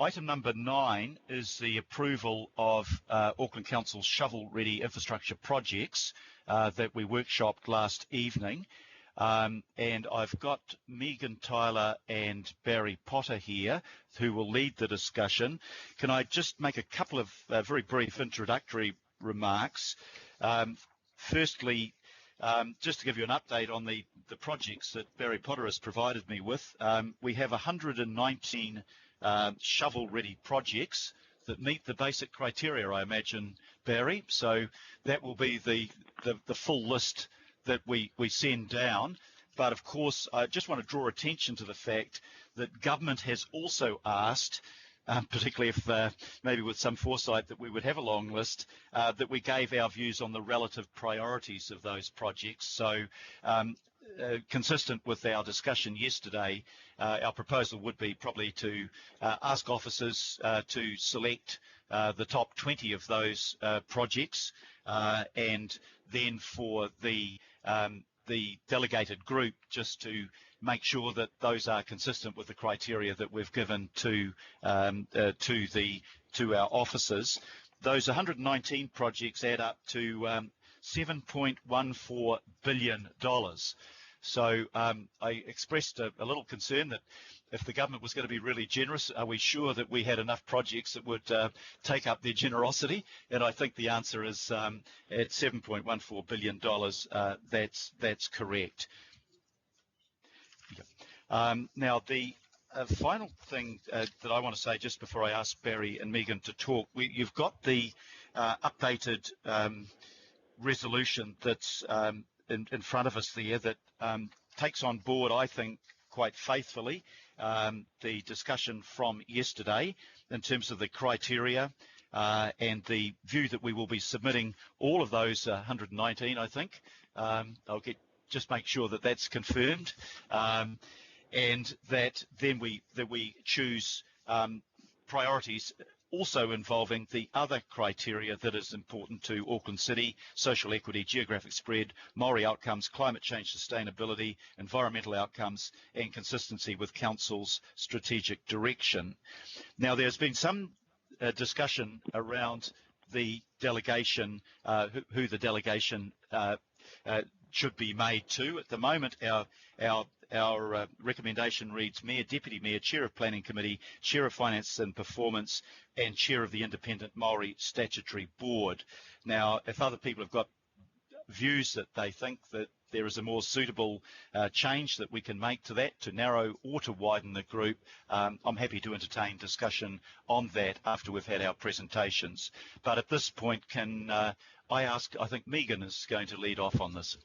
Item number 9 is the approval of Auckland Council's shovel-ready infrastructure projects that we workshopped last evening. And I've got Megan Tyler and Barry Potter here who will lead the discussion. Can I just make a couple of very brief introductory remarks? Firstly, just to give you an update on the projects that Barry Potter has provided me with, we have 119 shovel-ready projects that meet the basic criteria, I imagine, Barry. So that will be the full list that we send down. But of course, I just want to draw attention to the fact that government has also asked, particularly if maybe with some foresight that we would have a long list, that we gave our views on the relative priorities of those projects. So consistent with our discussion yesterday, our proposal would be probably to ask officers to select the top 20 of those projects, and then for the delegated group just to make sure that those are consistent with the criteria that we've given to our officers. Those 119 projects add up to $7.14 billion. So I expressed a little concern that if the government was going to be really generous, are we sure that we had enough projects that would take up their generosity? And I think the answer is at $7.14 billion, that's correct. Now, the final thing that I want to say just before I ask Barry and Megan to talk, you've got the updated resolution that's in front of us there that takes on board, I think, quite faithfully the discussion from yesterday in terms of the criteria and the view that we will be submitting all of those 119, I think. I'll just make sure that that's confirmed, and that then we choose priorities also involving the other criteria that is important to Auckland City: social equity, geographic spread, Māori outcomes, climate change sustainability, environmental outcomes, and consistency with Council's strategic direction. Now, there's been some discussion around the delegation, who the delegation should be made to. At the moment, our recommendation reads Mayor, Deputy Mayor, Chair of Planning Committee, Chair of Finance and Performance, and Chair of the Independent Māori Statutory Board. Now, if other people have got views that they think that there is a more suitable change that we can make to that, to narrow or to widen the group, I'm happy to entertain discussion on that after we've had our presentations. But at this point, can I ask, I think Megan is going to lead off on this.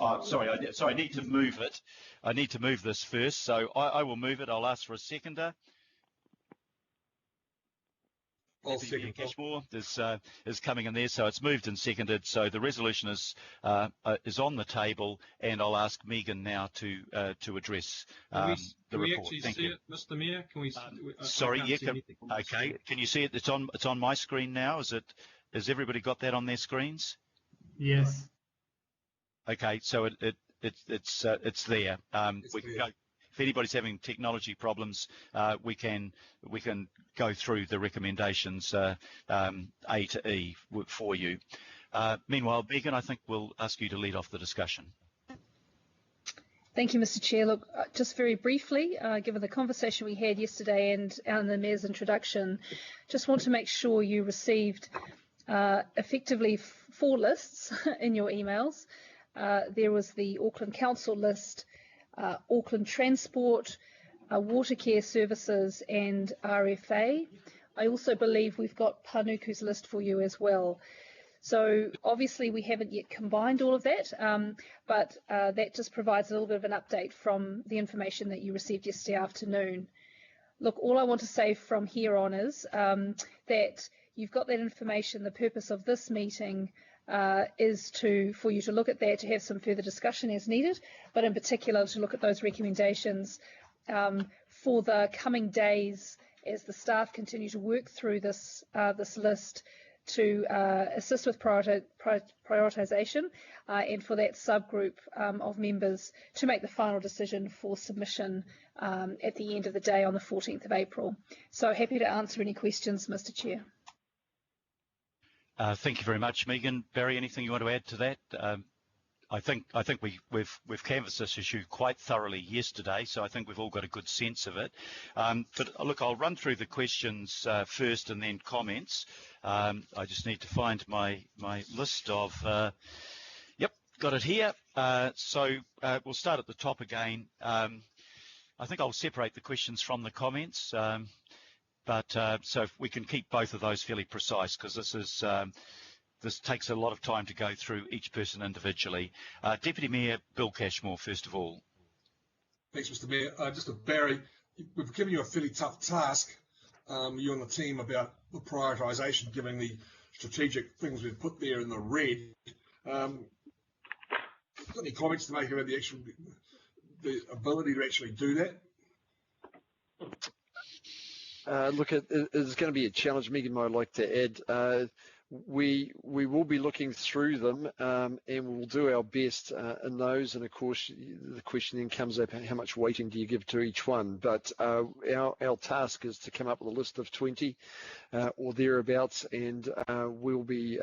Oh, sorry, I need to move it. I need to move this first, so I will move it. I'll ask for a seconder. I'll second. Cashmore is coming in there, so it's moved and seconded. So the resolution is on the table, and I'll ask Megan now to address the report. Can we actually see it, Mr. Mayor? Can we? Sorry, yeah. Okay, can you see it? It's on my screen now. Has everybody got that on their screens? Yes. Okay, so it's there. We can go. If anybody's having technology problems, we can go through the recommendations A to E for you. Meanwhile, Megan, I think we'll ask you to lead off the discussion. Thank you, Mr. Chair. Look, just very briefly, given the conversation we had yesterday and the Mayor's introduction, just want to make sure you received effectively 4 lists in your emails. There was the Auckland Council list, Auckland Transport, Water Care Services and RFA. I also believe we've got Panuku's list for you as well. So obviously we haven't yet combined all of that, but that just provides a little bit of an update from the information that you received yesterday afternoon. Look, all I want to say from here on is that you've got that information. The purpose of this meeting is for you to look at that, to have some further discussion as needed, but in particular to look at those recommendations for the coming days as the staff continue to work through this list to assist with prioritisation and for that subgroup of members to make the final decision for submission at the end of the day on the 14th of April. So happy to answer any questions, Mr. Chair. Thank you very much, Megan. Barry, anything you want to add to that? I think we've canvassed this issue quite thoroughly yesterday, so I think we've all got a good sense of it. But look, I'll run through the questions first and then comments. I just need to find my list of. Yep, got it here. So we'll start at the top again. I think I'll separate the questions from the comments. But so if we can keep both of those fairly precise, because this takes a lot of time to go through each person individually. Deputy Mayor Bill Cashmore, first of all. Thanks, Mr. Mayor. Just to Barry, we've given you a fairly tough task, you and the team, about the prioritisation, given the strategic things we've put there in the red. Got any comments to make about the ability to actually do that? Look, it's going to be a challenge. Megan might like to add. We will be looking through them, and we'll do our best in those. And of course, the question then comes up: how much weighting do you give to each one? But our task is to come up with a list of 20 or thereabouts, and we'll be.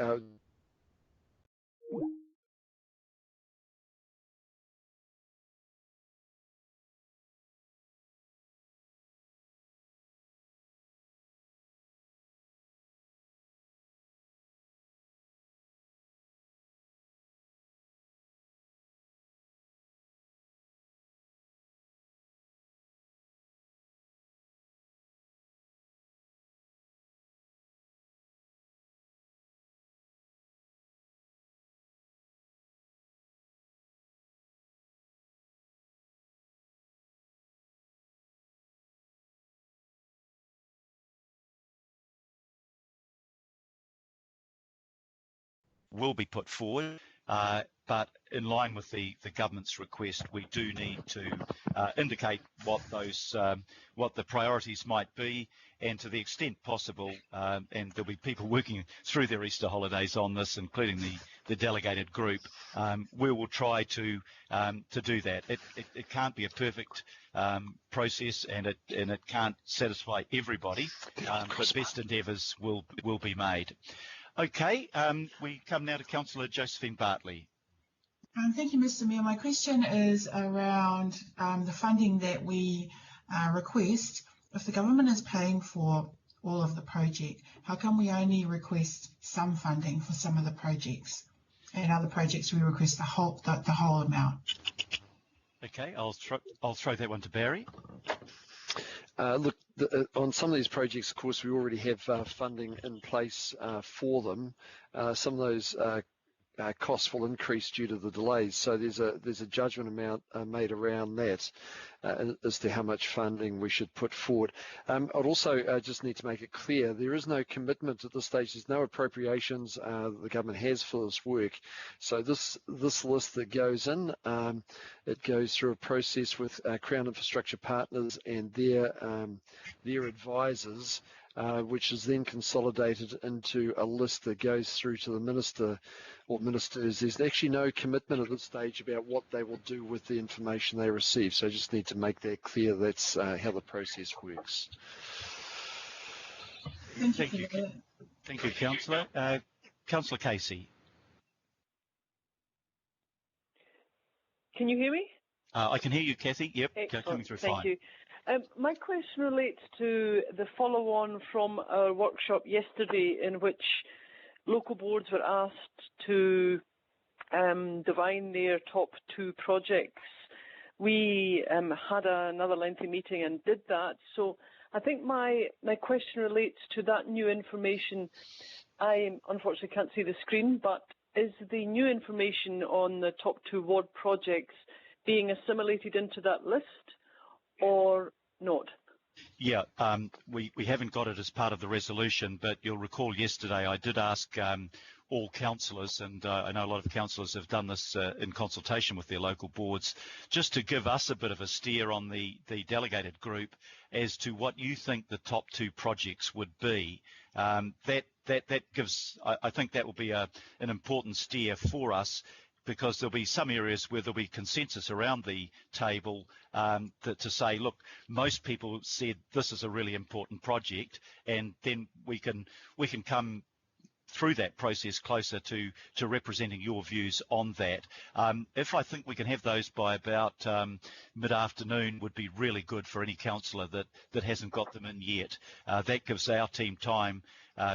Will be put forward, but in line with the government's request, we do need to indicate what the priorities might be, and to the extent possible, and there'll be people working through their Easter holidays on this, including the delegated group. We will try to do that. It can't be a perfect process, and it can't satisfy everybody, but best endeavours will be made. Okay, we come now to Councillor Josephine Bartley. Thank you, Mr. Mayor. My question is around the funding that we request. If the government is paying for all of the project, how come we only request some funding for some of the projects, and other projects we request the whole amount? Okay, I'll throw that one to Barry. Look, on some of these projects, of course, we already have funding in place for them. Some of those costs will increase due to the delays. So there's a judgment amount made around that as to how much funding we should put forward. I'd also just need to make it clear there is no commitment at this stage. There's no appropriations the government has for this work. So this list that goes in, it goes through a process with Crown Infrastructure Partners and their advisors, which is then consolidated into a list that goes through to the minister or ministers. There's actually no commitment at this stage about what they will do with the information they receive. So I just need to make that clear. That's how the process works. Thank you. Thank you, Councillor. Councillor Casey. Can you hear me? I can hear you, Kathy. Yep, coming through fine. Thank you. My question relates to the follow-on from our workshop yesterday, in which local boards were asked to divine their top 2 projects. We had another lengthy meeting and did that. So I think my question relates to that new information. I unfortunately can't see the screen, but is the new information on the top 2 ward projects being assimilated into that list or not? Yeah, we haven't got it as part of the resolution, but you'll recall yesterday I did ask all councillors, and I know a lot of councillors have done this in consultation with their local boards, just to give us a bit of a steer on the delegated group as to what you think the top 2 projects would be. That gives, I think that will be an important steer for us. because there'll be some areas where there'll be consensus around the table to say, look, most people said this is a really important project, and then we can come through that process closer to representing your views on that. If I think we can have those by about mid-afternoon, would be really good for any councillor that hasn't got them in yet. That gives our team time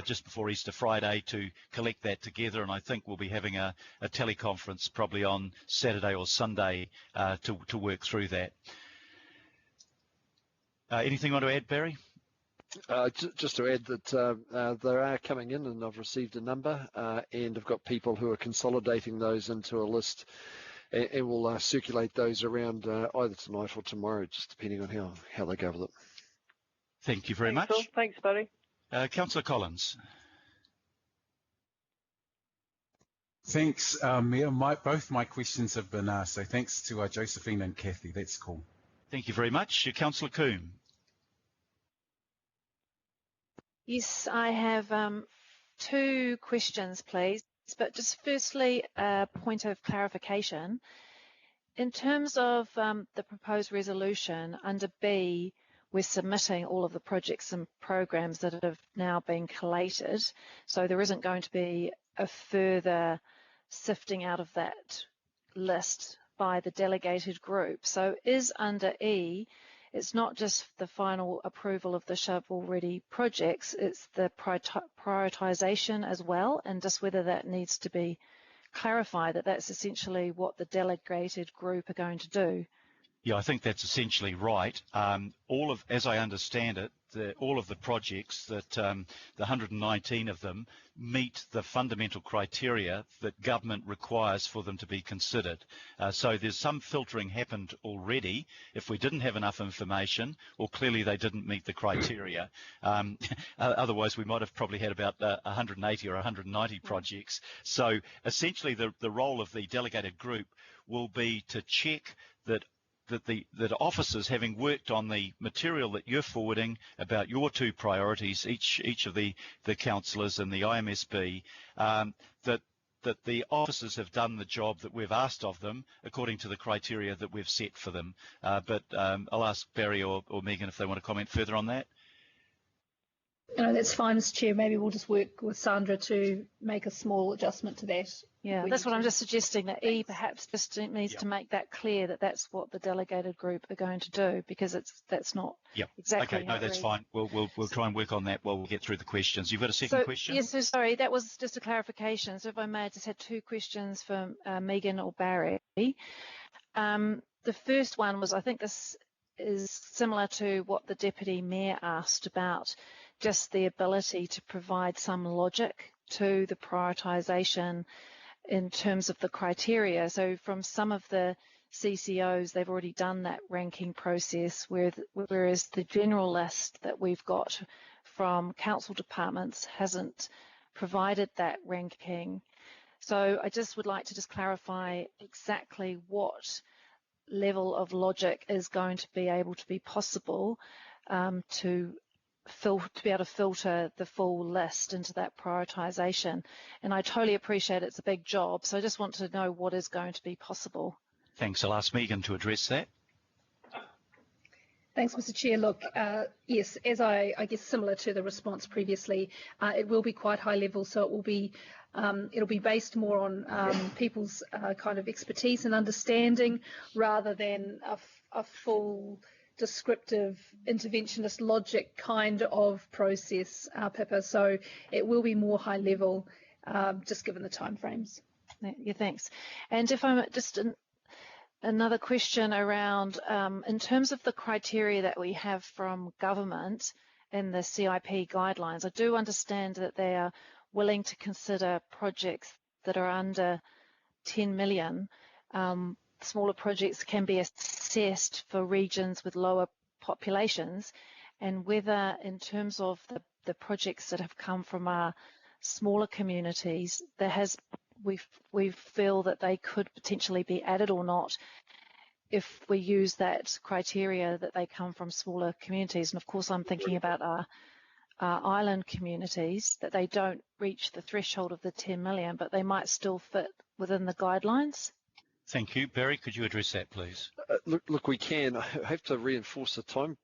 just before Easter Friday to collect that together, and I think we'll be having a teleconference probably on Saturday or Sunday to work through that. Anything you want to add, Barry? Just to add that they are coming in, and I've received a number, and I've got people who are consolidating those into a list, and we'll circulate those around either tonight or tomorrow, just depending on how they go with it. Thank you very much. Phil. Thanks, Barry. Councillor Collins. Thanks, Mayor. Both my questions have been asked, so thanks to Josephine and Kathy. That's cool. Thank you very much. Councillor Coombe. Yes, I have two questions, please. But just firstly, a point of clarification. In terms of the proposed resolution, under B, we're submitting all of the projects and programs that have now been collated. So there isn't going to be a further sifting out of that list by the delegated group. So is under E, it's not just the final approval of the shovel-ready projects, it's the prioritisation as well, and just whether that needs to be clarified, that that's essentially what the delegated group are going to do. Yeah, I think that's essentially right. As I understand it, all of the projects that the 119 of them meet the fundamental criteria that government requires for them to be considered. So there's some filtering happened already. If we didn't have enough information, or clearly they didn't meet the criteria, otherwise we might have probably had about 180 or 190 projects. So essentially the role of the delegated group will be to check that the officers, having worked on the material that you're forwarding about your two priorities, each of the councillors and the IMSB, that the officers have done the job that we've asked of them according to the criteria that we've set for them. But I'll ask Barry or Megan if they want to comment further on that. No, that's fine, Mr. Chair. Maybe we'll just work with Sandra to make a small adjustment to that. Yeah, that's what I'm just suggesting, that E perhaps just needs to make that clear, that that's what the delegated group are going to do, because that's not exactly. Okay, no, that's fine. We'll try and work on that while we get through the questions. You've got a second question? Yes, so sorry, that was just a clarification. So if I may, I just had two questions for Megan or Barry. The first one was, I think this is similar to what the Deputy Mayor asked about, just the ability to provide some logic to the prioritisation in terms of the criteria. So from some of the CCOs, they've already done that ranking process, whereas the general list that we've got from council departments hasn't provided that ranking. So I just would like to just clarify exactly what level of logic is going to be able to be possible to be able to filter the full list into that prioritisation. And I totally appreciate it's a big job, so I just want to know what is going to be possible. Thanks. I'll ask Megan to address that. Thanks, Mr. Chair. Look, yes, as I guess similar to the response previously, it will be quite high level, so it will be it'll be based more on people's kind of expertise and understanding rather than a full descriptive interventionist logic kind of process, Pippa. So it will be more high level, just given the timeframes. Yeah, thanks. And if I'm just another question around, in terms of the criteria that we have from government in the CIP guidelines, I do understand that they are willing to consider projects that are under 10 million. Smaller projects can be assessed for regions with lower populations, and whether in terms of the projects that have come from our smaller communities, we feel that they could potentially be added or not if we use that criteria that they come from smaller communities. And of course I'm thinking about our island communities, that they don't reach the threshold of the 10 million, but they might still fit within the guidelines. Thank you. Barry, could you address that, please? Look, we can. I have to reinforce the time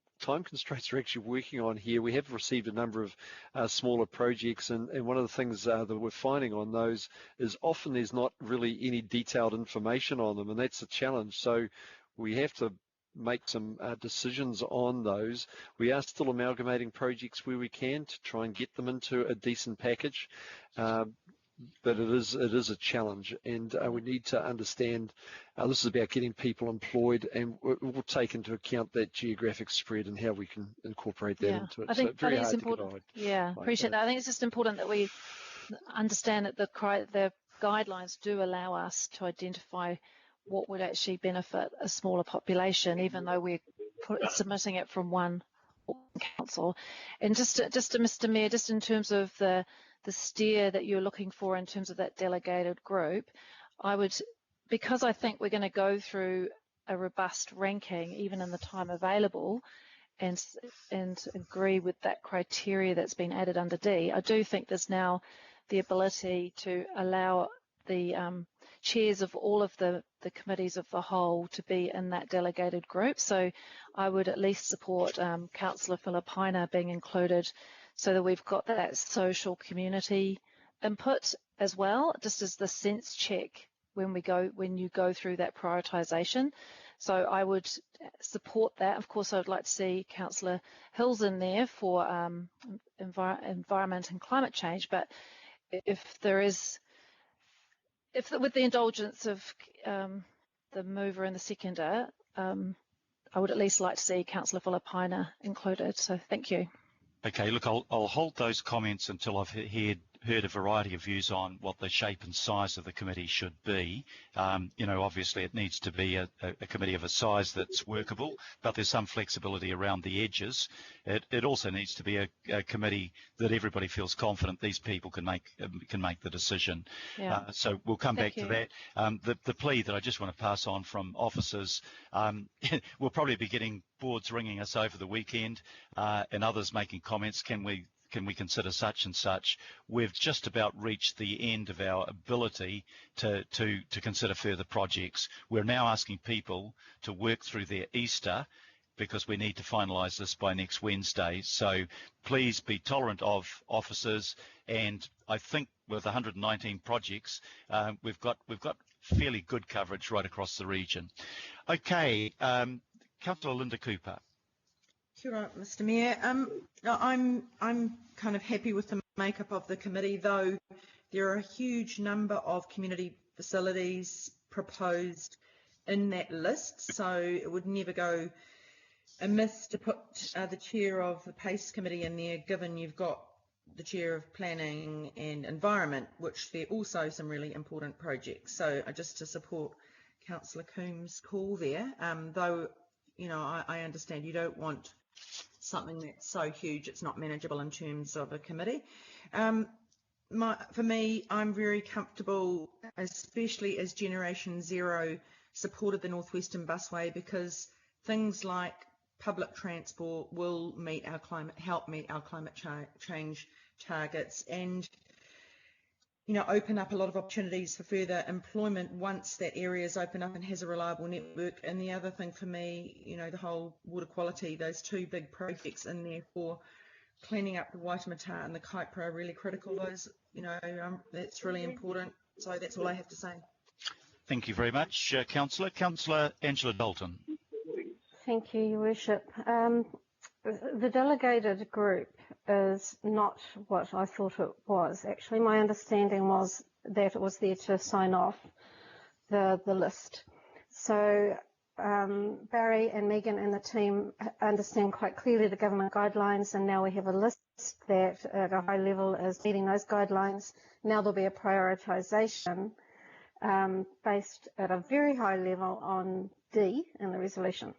constraints we're actually working on here. We have received a number of smaller projects, and one of the things that we're finding on those is often there's not really any detailed information on them, and that's a challenge. So we have to make some decisions on those. We are still amalgamating projects where we can to try and get them into a decent package. But it is a challenge, and we need to understand this is about getting people employed, and we'll take into account that geographic spread and how we can incorporate that into it. I think, so very it's hard important. to Yeah, like appreciate that. that. I think it's just important that we understand that the guidelines do allow us to identify what would actually benefit a smaller population, even though we're submitting it from one council. And just to Mr. Mayor, just in terms of the steer that you're looking for in terms of that delegated group, because I think we're going to go through a robust ranking even in the time available and agree with that criteria that's been added under D, I do think there's now the ability to allow the chairs of all of the committees of the whole to be in that delegated group. So I would at least support Councillor Filipina being included, so that we've got that social community input as well, just as the sense check when you go through that prioritisation. So I would support that. Of course, I would like to see Councillor Hills in there for environment and climate change. But with the indulgence of the mover and the seconder, I would at least like to see Councillor Filipina included. So thank you. Okay, look, I'll hold those comments until I've heard a variety of views on what the shape and size of the committee should be. Obviously it needs to be a committee of a size that's workable, but there's some flexibility around the edges. It also needs to be a committee that everybody feels confident these people can make the decision. Yeah. So we'll come back to that. The plea that I just want to pass on from officers, we'll probably be getting boards ringing us over the weekend and others making comments. Can we consider such and such? We've just about reached the end of our ability to consider further projects. We're now asking people to work through their Easter because we need to finalise this by next Wednesday. So please be tolerant of officers, and I think with 119 projects, we've got fairly good coverage right across the region. Okay, Councillor Linda Cooper. Kia ora, Mr. Mayor. I'm kind of happy with the makeup of the committee, though there are a huge number of community facilities proposed in that list, so it would never go amiss to put the chair of the PACE committee in there, given you've got the chair of planning and environment, which they're also some really important projects. So just to support Councillor Coombs' call there, though I understand you don't want something that's so huge it's not manageable in terms of a committee. For me, I'm very comfortable, especially as Generation Zero supported the Northwestern Busway, because things like public transport will help meet our climate change targets, and open up a lot of opportunities for further employment once that area is open up and has a reliable network. And the other thing for me, the whole water quality, those two big projects in there for cleaning up the Waitemata and the Kaipara are really critical. Those, that's really important. So that's all I have to say. Thank you very much, Councillor. Councillor Angela Dalton. Thank you, Your Worship. The delegated group is not what I thought it was. Actually, my understanding was that it was there to sign off the list. So Barry and Megan and the team understand quite clearly the government guidelines, and now we have a list that at a high level is meeting those guidelines. Now there'll be a prioritisation based at a very high level on D in the resolution.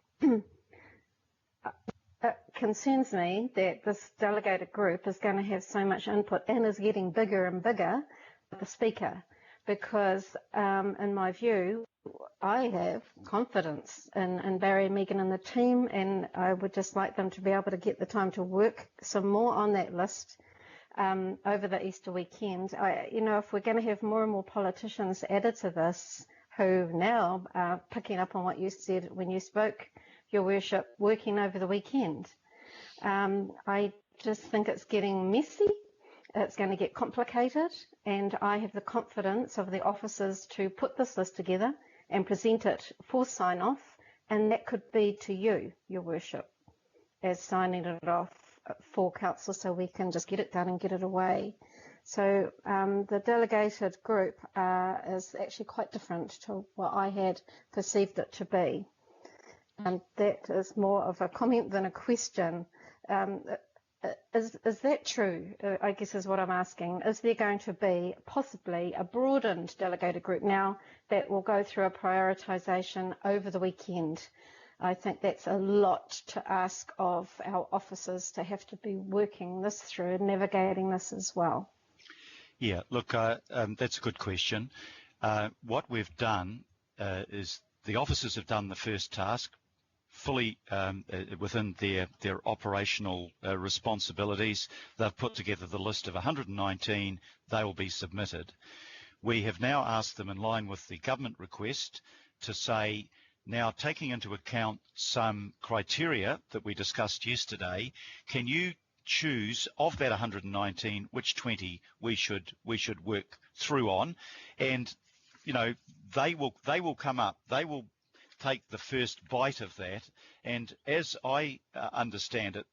It concerns me that this delegated group is going to have so much input and is getting bigger and bigger with the speaker, because in my view, I have confidence in Barry, Megan and the team, and I would just like them to be able to get the time to work some more on that list over the Easter weekend. If we're going to have more and more politicians added to this, who now are picking up on what you said when you spoke, Your Worship, working over the weekend. I just think it's getting messy. It's going to get complicated, and I have the confidence of the officers to put this list together and present it for sign-off, and that could be to you, Your Worship, as signing it off for council, so we can just get it done and get it away. So the delegated group is actually quite different to what I had perceived it to be. And that is more of a comment than a question. Is that true, I guess is what I'm asking. Is there going to be possibly a broadened delegated group now that will go through a prioritisation over the weekend? I think that's a lot to ask of our officers, to have to be working this through and navigating this as well. Yeah, look, that's a good question. What we've done is the officers have done the first task fully within their operational responsibilities. They've put together the list of 119. They will be submitted. We have now asked them, in line with the government request, to say, now taking into account some criteria that we discussed yesterday, can you choose of that 119 which 20 we should work through on? And they will come up, they will take the first bite of that, and as I understand it,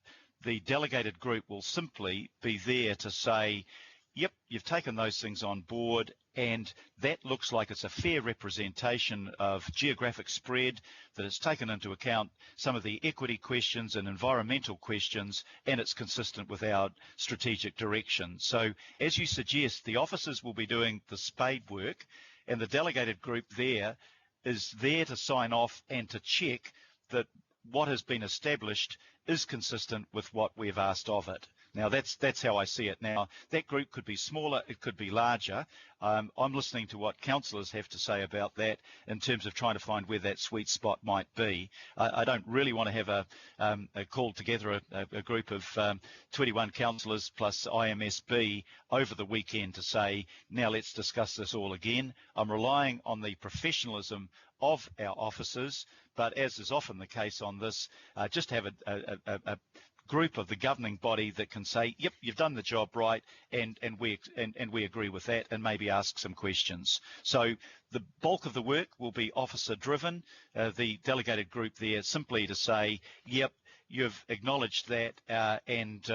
the delegated group will simply be there to say, yep, you've taken those things on board, and that looks like it's a fair representation of geographic spread, that it's taken into account some of the equity questions and environmental questions, and it's consistent with our strategic direction. So as you suggest, the officers will be doing the spade work, and the delegated group there is there to sign off and to check that what has been established is consistent with what we've asked of it. Now, that's how I see it. Now, that group could be smaller, it could be larger. I'm listening to what councillors have to say about that in terms of trying to find where that sweet spot might be. I don't really want to have a call together a group of 21 councillors plus IMSB over the weekend to say, now let's discuss this all again. I'm relying on the professionalism of our officers, but as is often the case on this, just have a group of the governing body that can say, yep, you've done the job right, and we agree with that, and maybe ask some questions. So the bulk of the work will be officer driven. The delegated group there simply to say, yep, you've acknowledged that, and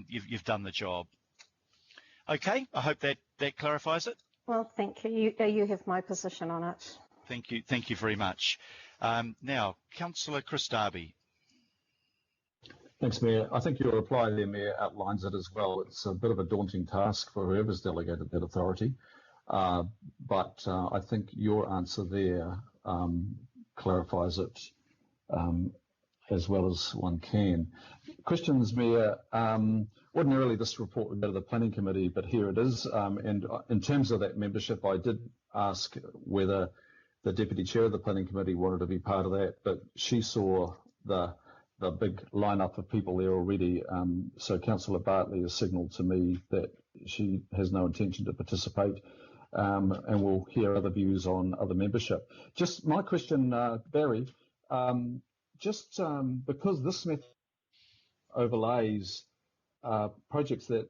you've done the job. Okay, I hope that clarifies it. Well, thank you. You have my position on it. Thank you very much. Now, Councillor Chris Darby. Thanks, Mayor. I think your reply there, Mayor, outlines it as well. It's a bit of a daunting task for whoever's delegated that authority, but I think your answer there clarifies it as well as one can. Questions, Mayor. Ordinarily, this report would go to the Planning Committee, but here it is. And in terms of that membership, I did ask whether the Deputy Chair of the Planning Committee wanted to be part of that, but she saw the big lineup of people there already. So Councillor Bartley has signalled to me that she has no intention to participate, and we'll hear other views on other membership. Just my question, Barry, because this method overlays projects that,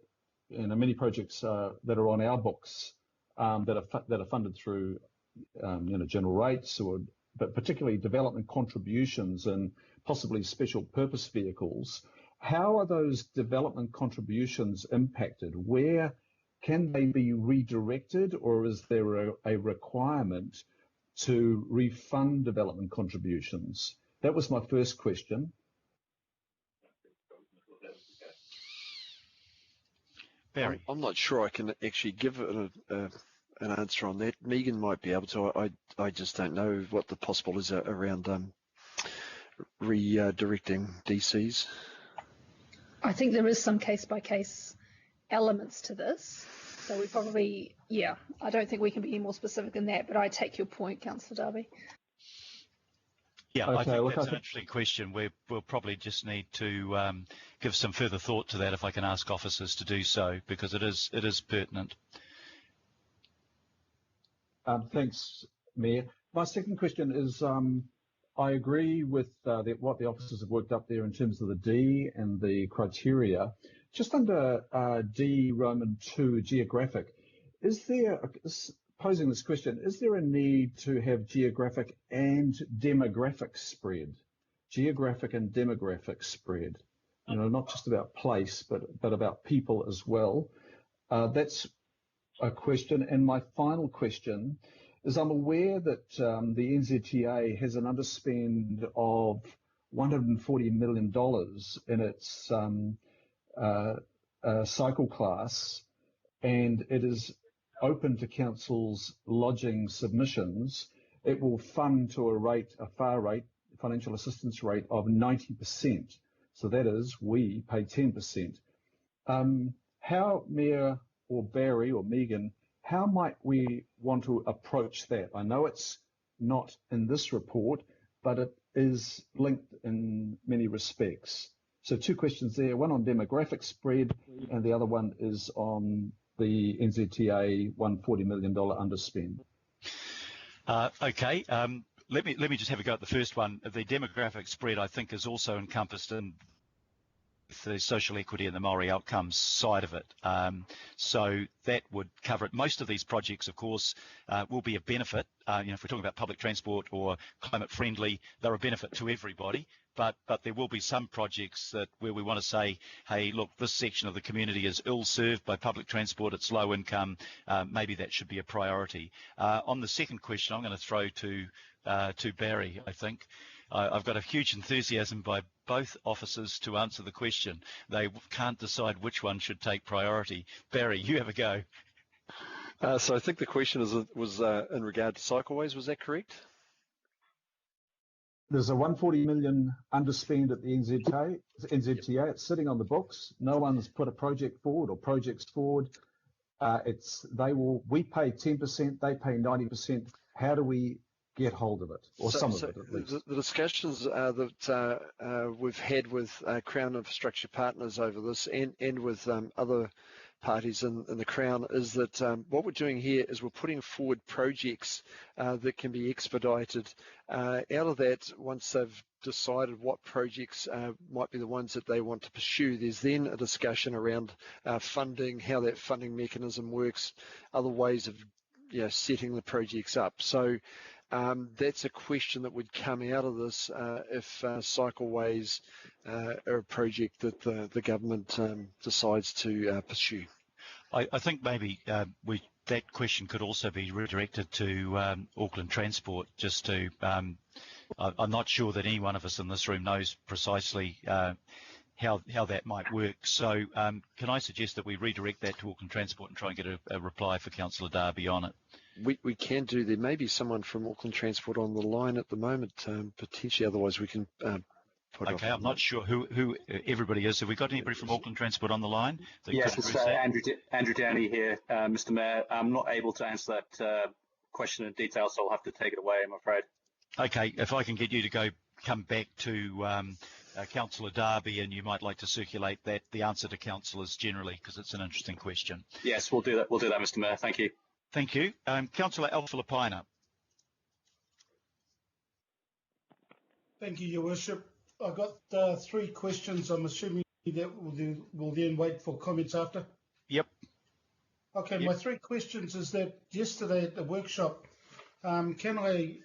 many projects that are on our books that are funded through general rates, but particularly development contributions and possibly special purpose vehicles. How are those development contributions impacted? Where can they be redirected, or is there a requirement to refund development contributions? That was my first question. Barry. I'm not sure I can actually give an answer on that. Megan might be able to. I just don't know what the possible is around redirecting DCs. I think there is some case-by-case elements to this. So we probably, I don't think we can be any more specific than that, but I take your point, Councillor Darby. Yeah, Okay, I think look, that's an interesting question. We'll probably just need to give some further thought to that if I can ask officers to do so, because it is pertinent. Thanks, Mayor. My second question is, I agree with what the officers have worked up there in terms of the D and the criteria. Just under D Roman 2 geographic, posing this question, is there a need to have geographic and demographic spread? Geographic and demographic spread, not just about place, but about people as well. That's a question. And my final question is, I'm aware that the NZTA has an underspend of $140 million in its cycle class, and it is open to councils lodging submissions. It will fund to a FAR rate, financial assistance rate of 90%. So that is, we pay 10%. How, Mayor or Barry or Megan, how might we want to approach that? I know it's not in this report, but it is linked in many respects. So two questions there, one on demographic spread and the other one is on the NZTA $140 million underspend. Okay, let me just have a go at the first one. The demographic spread, I think, is also encompassed in the social equity and the Māori outcomes side of it. So that would cover it. Most of these projects, of course, will be a benefit. If we're talking about public transport or climate friendly, they're a benefit to everybody. But there will be some projects where we want to say, hey, look, this section of the community is ill served by public transport, it's low income, maybe that should be a priority. On the second question, I'm going to throw to Barry, I think. I've got a huge enthusiasm by both officers to answer the question. They can't decide which one should take priority. Barry, you have a go. So I think the question was in regard to cycleways, was that correct? There's a $140 million underspend at the NZTA. It's sitting on the books. No one's put a project forward or projects forward. We pay 10%, they pay 90%. How do we get hold of it, or some of it at least? The discussions that we've had with Crown Infrastructure Partners over this and with other parties in the Crown is that what we're doing here is we're putting forward projects that can be expedited. Out of that, once they've decided what projects might be the ones that they want to pursue, there's then a discussion around funding, how that funding mechanism works, other ways of setting the projects up. So that's a question that would come out of this if cycleways are a project that the government decides to pursue. I think maybe that question could also be redirected to Auckland Transport, just to, I'm not sure that any one of us in this room knows precisely how that might work. So can I suggest that we redirect that to Auckland Transport and try and get a reply for Councillor Darby on it? We can do. There may be someone from Auckland Transport on the line at the moment, potentially. Otherwise, we can put okay, I'm not sure who everybody is. Have we got anybody from Auckland Transport on the line? Yes, it's Andrew Downey here, Mr. Mayor. I'm not able to answer that question in detail, so I'll have to take it away, I'm afraid. Okay, if I can get you to come back to Councillor Darby, and you might like to circulate the answer to councillors generally, because it's an interesting question. Yes, we'll do that. We'll do that, Mr. Mayor. Thank you. Thank you. Councillor Alfilippaina. Thank you, Your Worship. I've got 3 questions. I'm assuming that we'll then wait for comments after. Yep. Okay, yep. My 3 questions is that yesterday at the workshop, can I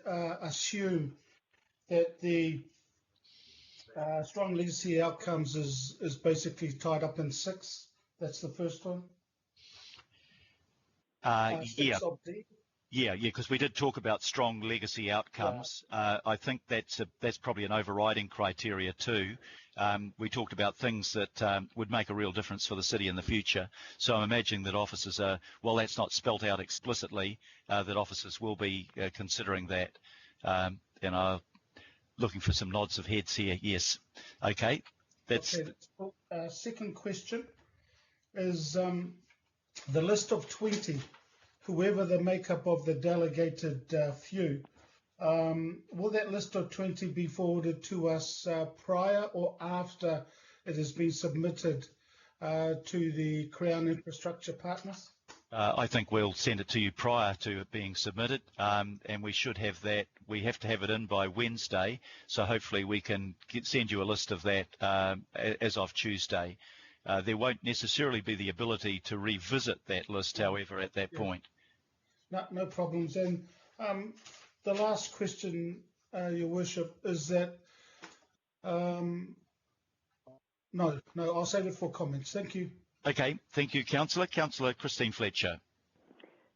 assume that the strong legacy outcomes is basically tied up in 6? That's the first one. Yeah, because we did talk about strong legacy outcomes. I think that's probably an overriding criteria too. We talked about things that would make a real difference for the city in the future. So I'm imagining that officers are, well, that's not spelt out explicitly, that officers will be considering that. Looking for some nods of heads here. Yes. Okay. Second question is the list of 20, whoever the makeup of the delegated few, will that list of 20 be forwarded to us prior or after it has been submitted to the Crown Infrastructure Partners? I think we'll send it to you prior to it being submitted, and we should have that. We have to have it in by Wednesday, so hopefully we can send you a list of that as of Tuesday. There won't necessarily be the ability to revisit that list, however, at that point. No problems. And the last question, Your Worship, is that no, I'll save it for comments. Thank you. Okay, thank you, Councillor. Councillor Christine Fletcher.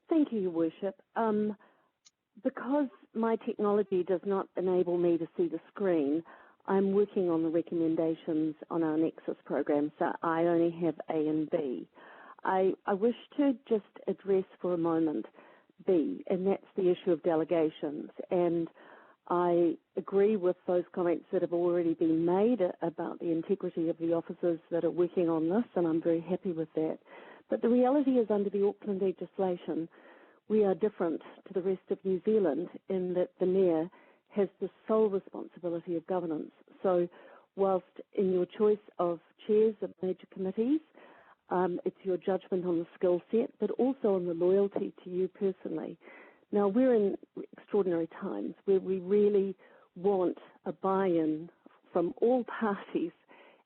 Thank you, Your Worship. Because my technology does not enable me to see the screen, I'm working on the recommendations on our Nexus program, so I only have A and B. I wish to just address for a moment B, and that's the issue of delegations. And I agree with those comments that have already been made about the integrity of the officers that are working on this, and I'm very happy with that. But the reality is, under the Auckland legislation, we are different to the rest of New Zealand in that the Mayor has the sole responsibility of governance. So whilst in your choice of chairs of major committees, it's your judgment on the skill set, but also on the loyalty to you personally. Now, we're in extraordinary times where we really want a buy-in from all parties,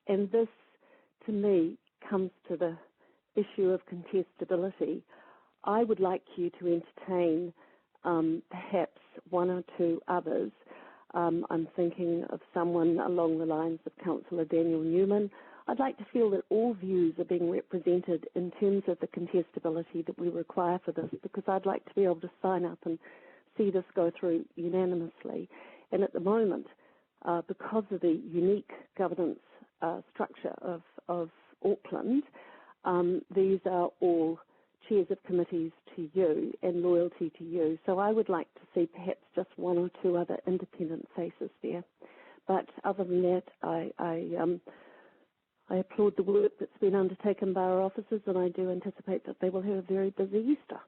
and this, to me, comes to the issue of contestability. I would like you to entertain perhaps one or two others. I'm thinking of someone along the lines of Councillor Daniel Newman. I'd like to feel that all views are being represented in terms of the contestability that we require for this, because I'd like to be able to sign up and see this go through unanimously. And at the moment, because of the unique governance structure of Auckland, these are all chairs of committees to you and loyalty to you. So I would like to see perhaps just one or two other independent faces there. But other than that, I applaud the work that's been undertaken by our officers, and I do anticipate that they will have a very busy Easter.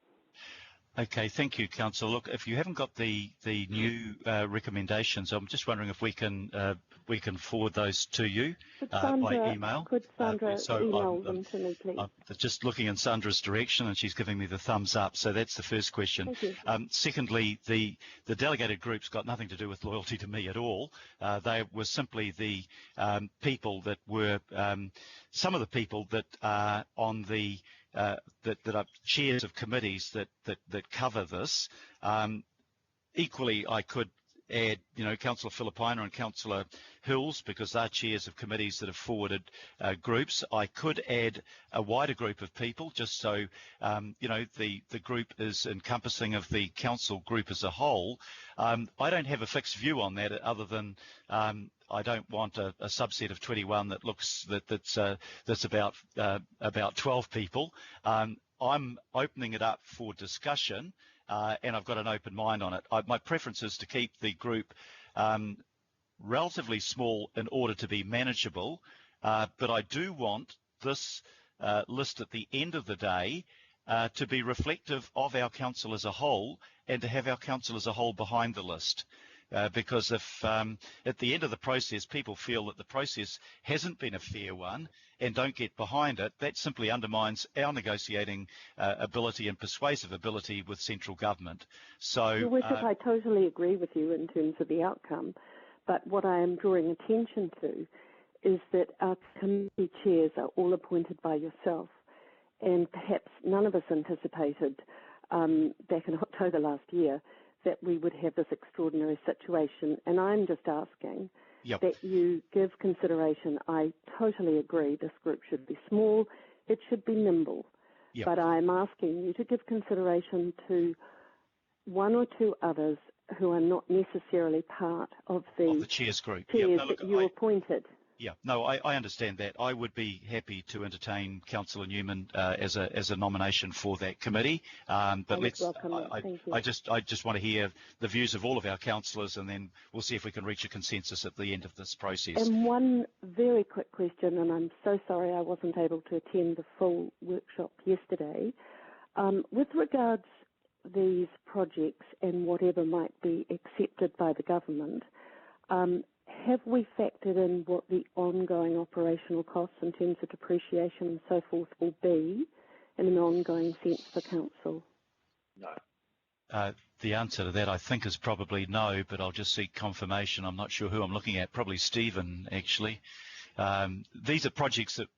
Okay, thank you, Councillor. Look, if you haven't got the new recommendations, I'm just wondering if we can forward those to you by email. Could Sandra email them to me, please? I'm just looking in Sandra's direction, and she's giving me the thumbs up. So that's the first question. Thank you. Secondly, the delegated group's got nothing to do with loyalty to me at all. They were simply the people that were some of the people that are on the that are chairs of committees that cover this. Equally, I could add, Councillor Filipaina and Councillor Hills, because they're chairs of committees that have forwarded groups. I could add a wider group of people, just so the group is encompassing of the council group as a whole. I don't have a fixed view on that, other than I don't want a subset of 21 that looks that's about 12 people. I'm opening it up for discussion, and I've got an open mind on it. My preference is to keep the group relatively small in order to be manageable, but I do want this list at the end of the day to be reflective of our council as a whole, and to have our council as a whole behind the list. Because if at the end of the process people feel that the process hasn't been a fair one and don't get behind it, that simply undermines our negotiating ability and persuasive ability with central government. So, Your Worship, I totally agree with you in terms of the outcome, but what I am drawing attention to is that our committee chairs are all appointed by yourself, and perhaps none of us anticipated back in October last year that we would have this extraordinary situation. And I'm just asking that you give consideration. I totally agree this group should be small, it should be nimble, but I'm asking you to give consideration to one or two others who are not necessarily part of the chairs group chairs that you appointed. Yeah, no, I understand that. I would be happy to entertain Councillor Newman as a nomination for that committee. But I just want to hear the views of all of our councillors, and then we'll see if we can reach a consensus at the end of this process. And one very quick question, and I'm so sorry I wasn't able to attend the full workshop yesterday. With regards these projects and whatever might be accepted by the government, have we factored in what the ongoing operational costs in terms of depreciation and so forth will be in an ongoing sense for council? No. The answer to that, I think, is probably no, but I'll just seek confirmation. I'm not sure who I'm looking at, probably Stephen, actually. These are projects that,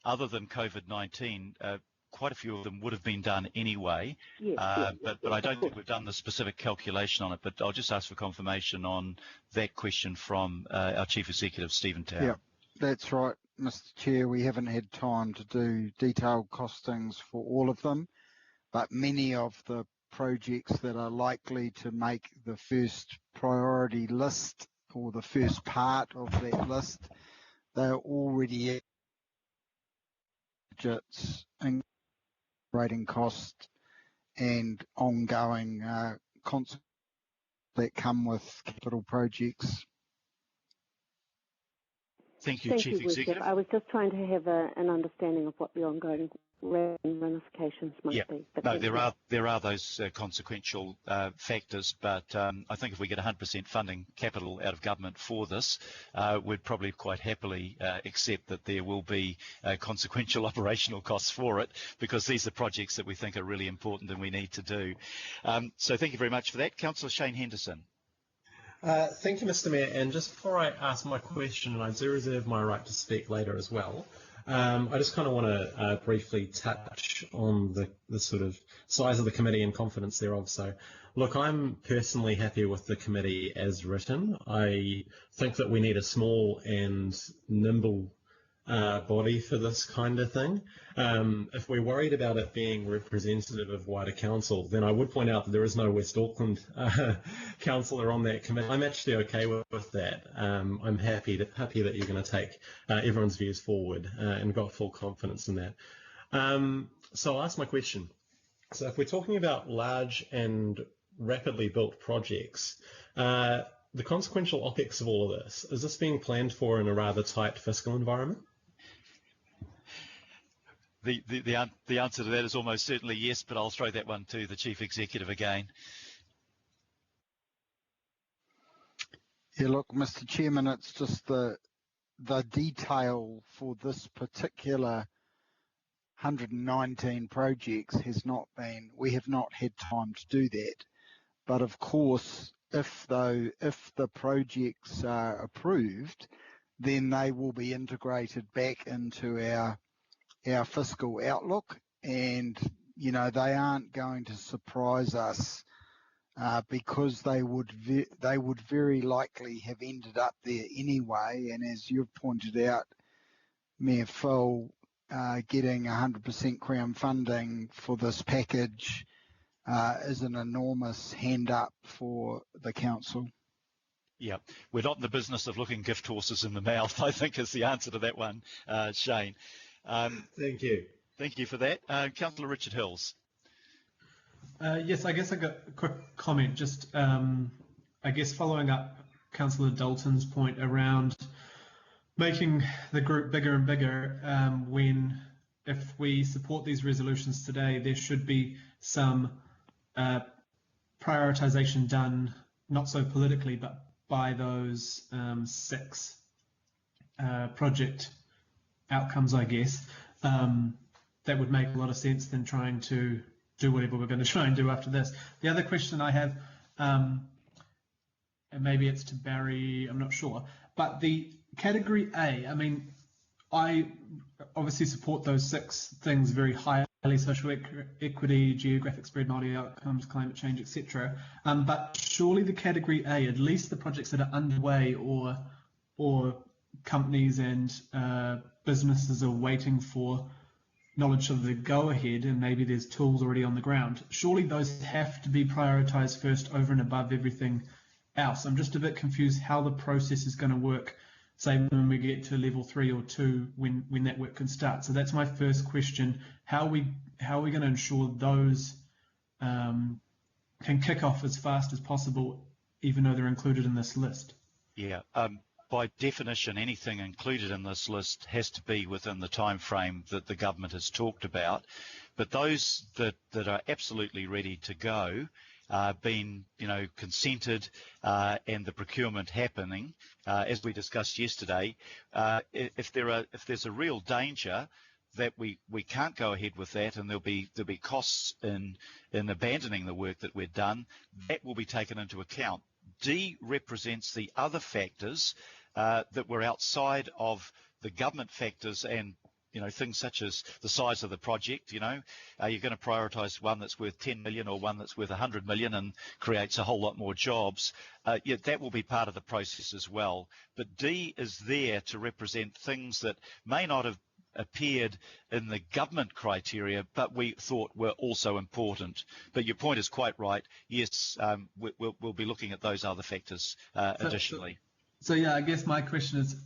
other than COVID-19, quite a few of them would have been done anyway, but I don't think we've done the specific calculation on it, but I'll just ask for confirmation on that question from our Chief Executive, Stephen Tower. Yeah, that's right, Mr. Chair. We haven't had time to do detailed costings for all of them, but many of the projects that are likely to make the first priority list or the first part of that list, they're already at budgets, operating costs and ongoing consequences that come with capital projects. Thank you, Chief Executive. I was just trying to have an understanding of what the ongoing ramifications might be. But no, there are those consequential factors, but I think if we get 100% funding capital out of government for this, we'd probably quite happily accept that there will be consequential operational costs for it, because these are projects that we think are really important and we need to do. So thank you very much for that. Councillor Shane Henderson. Thank you, Mr. Mayor. And just before I ask my question, and I do reserve my right to speak later as well, I just kind of want to briefly touch on the sort of size of the committee and confidence thereof. So, look, I'm personally happy with the committee as written. I think that we need a small and nimble body for this kind of thing. If we're worried about it being representative of wider council, then I would point out that there is no West Auckland councillor on that committee. I'm actually okay with that. I'm happy that you're going to take everyone's views forward and got full confidence in that. So I'll ask my question. So if we're talking about large and rapidly built projects, the consequential OPEX of all of this, is this being planned for in a rather tight fiscal environment? The answer to that is almost certainly yes, but I'll throw that one to the Chief Executive again. Yeah, look, Mr. Chairman, it's just the detail for this particular 119 projects has not been, we have not had time to do that. But of course, if the projects are approved, then they will be integrated back into our fiscal outlook, and you know, they aren't going to surprise us because they would very likely have ended up there anyway. And as you've pointed out, Mayor Phil, getting 100% Crown funding for this package is an enormous hand up for the council. Yeah, we're not in the business of looking gift horses in the mouth, I think is the answer to that one, Shane. Thank you. Thank you for that. Councillor Richard Hills. Yes, I guess I got a quick comment. Just, I guess following up Councillor Dalton's point around making the group bigger and bigger, if we support these resolutions today, there should be some prioritisation done, not so politically, but by those 6 project outcomes, I guess. That would make a lot of sense than trying to do whatever we're going to try and do after this. The other question I have, and maybe it's to Barry, I'm not sure, but the category A, I mean, I obviously support those 6 things very highly: social equity, geographic spread, multi-outcomes, climate change, etc. But surely the category A, at least the projects that are underway or companies and businesses are waiting for knowledge of the go-ahead, and maybe there's tools already on the ground, surely those have to be prioritised first over and above everything else. I'm just a bit confused how the process is going to work, say when we get to level 3 or 2, when that work can start. So that's my first question. How are we going to ensure those can kick off as fast as possible, even though they're included in this list? Yeah, by definition, anything included in this list has to be within the time frame that the government has talked about. But those that are absolutely ready to go, been consented, and the procurement happening, as we discussed yesterday, if there's a real danger that we can't go ahead with that, and there'll be costs in abandoning the work that we've done, that will be taken into account. D represents the other factors that were outside of the government factors, and things such as the size of the project. You're going to prioritise one that's worth 10 million or one that's worth 100 million and creates a whole lot more jobs. Yeah, that will be part of the process as well. But D is there to represent things that may not have appeared in the government criteria, but we thought were also important. But your point is quite right. Yes, we'll be looking at those other factors additionally. So yeah, I guess my question is,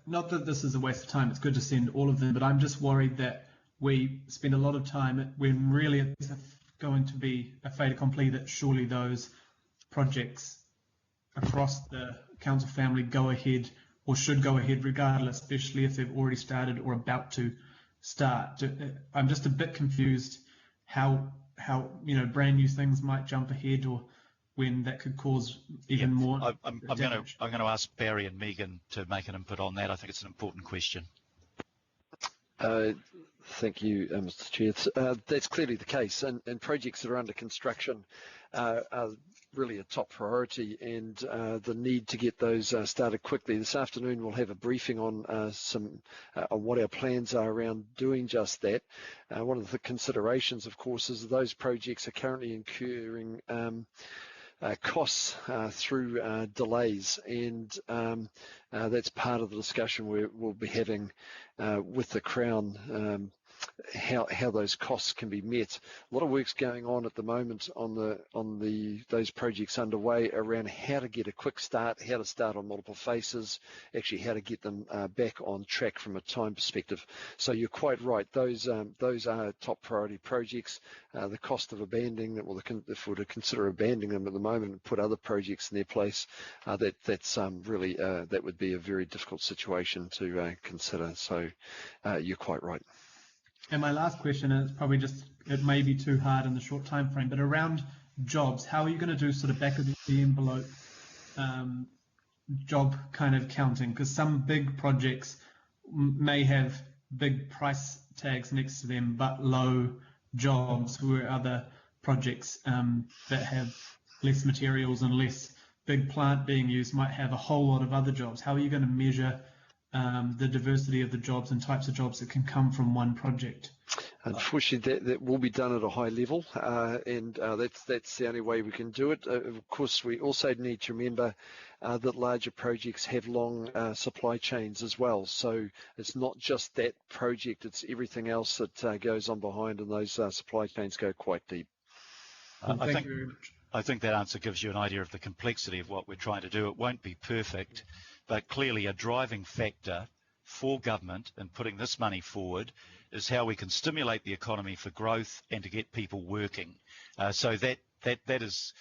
not that this is a waste of time, it's good to send all of them, but I'm just worried that we spend a lot of time when really it's going to be a fait accompli that surely those projects across the council family go ahead or should go ahead regardless, especially if they've already started or about to start. I'm just a bit confused how brand new things might jump ahead, or when that could cause even more. I'm going to ask Barry and Megan to make an input on that. I think it's an important question. Thank you, Mr. Chair. That's clearly the case, and projects that are under construction are really a top priority, and the need to get those started quickly. This afternoon we'll have a briefing on on what our plans are around doing just that. One of the considerations, of course, is that those projects are currently incurring costs through delays, and that's part of the discussion we'll be having with the Crown, how those costs can be met. A lot of work's going on at the moment on those projects underway around how to get a quick start, how to start on multiple phases, actually how to get them back on track from a time perspective. So you're quite right, those are top priority projects. The cost of abandoning them, or if we were to consider abandoning them at the moment and put other projects in their place, that's really that would be a very difficult situation to consider. So you're quite right. And my last question, and it's probably it may be too hard in the short time frame, but around jobs, how are you going to do sort of back of the envelope job kind of counting? Because some big projects may have big price tags next to them, but low jobs, where other projects that have less materials and less big plant being used might have a whole lot of other jobs. How are you going to measure the diversity of the jobs and types of jobs that can come from one project? Unfortunately, that will be done at a high level, and that's the only way we can do it. Of course, we also need to remember that larger projects have long supply chains as well. So it's not just that project, it's everything else that goes on behind, and those supply chains go quite deep. I think that answer gives you an idea of the complexity of what we're trying to do. It won't be perfect, but clearly a driving factor for government in putting this money forward is how we can stimulate the economy for growth and to get people working. So that is,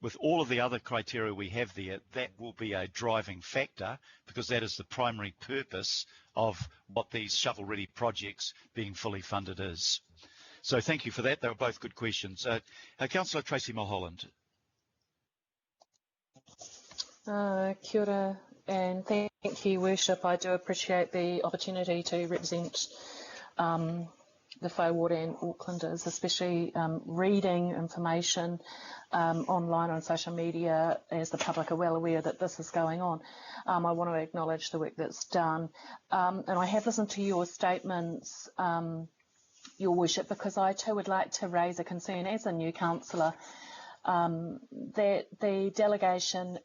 with all of the other criteria we have there, that will be a driving factor, because that is the primary purpose of what these shovel-ready projects being fully funded is. So thank you for that. They were both good questions. Councillor Tracy Mulholland. Kia ora, and thank you, Worship. I do appreciate the opportunity to represent the Whaiora and Aucklanders, especially reading information online on social media, as the public are well aware that this is going on. I want to acknowledge the work that's done. And I have listened to your statements, Your Worship, because I too would like to raise a concern as a new councillor, that the delegation,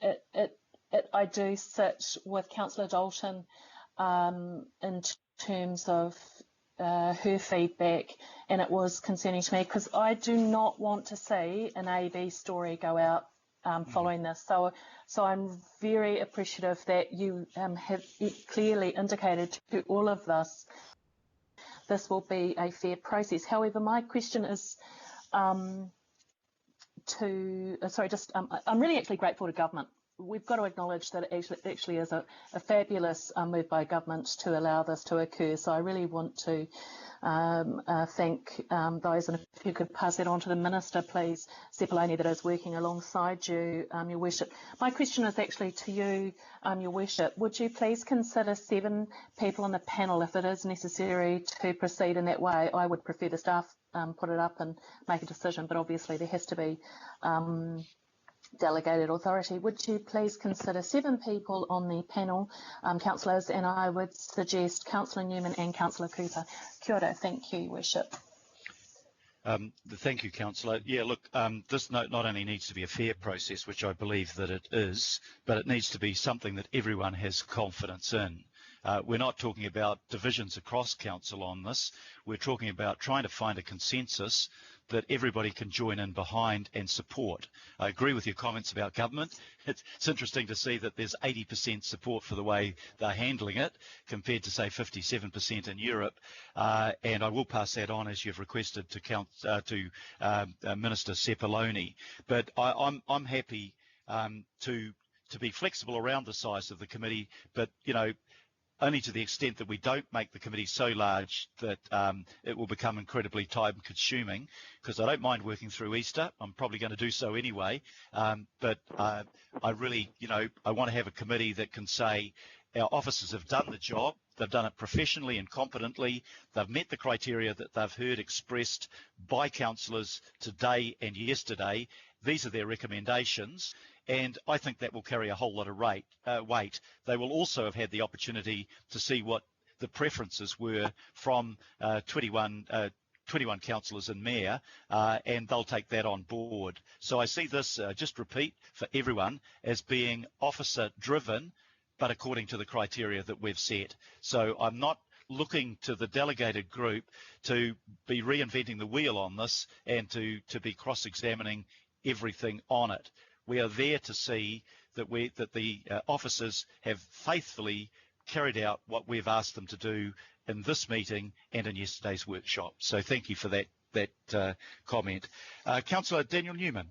I do sit with Councillor Dalton in terms of her feedback, and it was concerning to me, because I do not want to see an A/B story go out following this. So I'm very appreciative that you have clearly indicated to all of us this will be a fair process. However, my question is I'm really actually grateful to government we've got to acknowledge that it actually is a fabulous move by government to allow this to occur. So I really want to thank those, and if you could pass that on to the Minister, please, Sepuloni, that is working alongside you, Your Worship. My question is actually to you, Your Worship. Would you please consider 7 people on the panel if it is necessary to proceed in that way? I would prefer the staff put it up and make a decision, but obviously there has to be delegated authority. Would you please consider 7 people on the panel, councillors, and I would suggest Councillor Newman and Councillor Cooper. Kia ora. Thank you, Worship. Thank you, Councillor. Yeah, look, this not only needs to be a fair process, which I believe that it is, but it needs to be something that everyone has confidence in. We're not talking about divisions across council on this. We're talking about trying to find a consensus that everybody can join in behind and support. I agree with your comments about government. It's interesting to see that there's 80% support for the way they're handling it compared to, say, 57% in Europe. And I will pass that on, as you've requested, to Minister Sepuloni. But I'm happy to be flexible around the size of the committee, but, you know, only to the extent that we don't make the committee so large that it will become incredibly time-consuming, because I don't mind working through Easter. I'm probably going to do so anyway. But I really, you know, I want to have a committee that can say our officers have done the job, they've done it professionally and competently, they've met the criteria that they've heard expressed by councillors today and yesterday. These are their recommendations. And I think that will carry a whole lot of weight. They will also have had the opportunity to see what the preferences were from 21 councillors and mayor, and they'll take that on board. So I see this, just repeat for everyone, as being officer driven, but according to the criteria that we've set. So I'm not looking to the delegated group to be reinventing the wheel on this and to be cross-examining everything on it. We are there to see that the officers have faithfully carried out what we've asked them to do in this meeting and in yesterday's workshop. So thank you for that comment. Councillor Daniel Newman.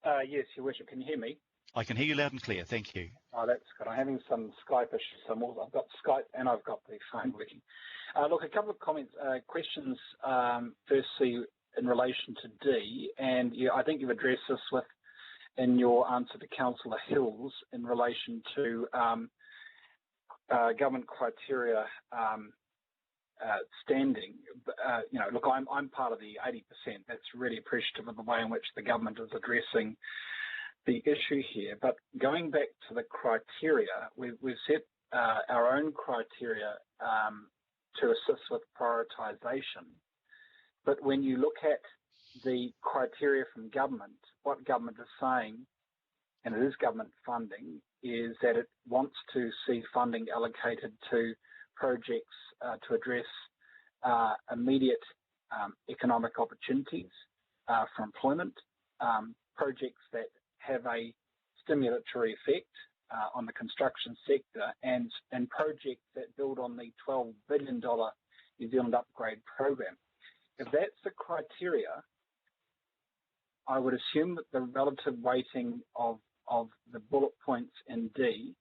Yes, Your Worship, can you hear me? I can hear you loud and clear, thank you. Oh, that's good. I'm having some Skype issues. I've got Skype and I've got the phone working. Look, a couple of comments, questions, firstly in relation to D, and I think you've addressed this in your answer to Councillor Hills in relation to government criteria standing. You know, look, I'm part of the 80%. That's really appreciative of the way in which the government is addressing the issue here. But going back to the criteria, we've set our own criteria to assist with prioritisation. But when you look at the criteria from government, what government is saying, and it is government funding, is that it wants to see funding allocated to projects to address immediate economic opportunities for employment, projects that have a stimulatory effect on the construction sector, and projects that build on the $12 billion New Zealand Upgrade Program. If that's the criteria, I would assume that the relative weighting of the bullet points in D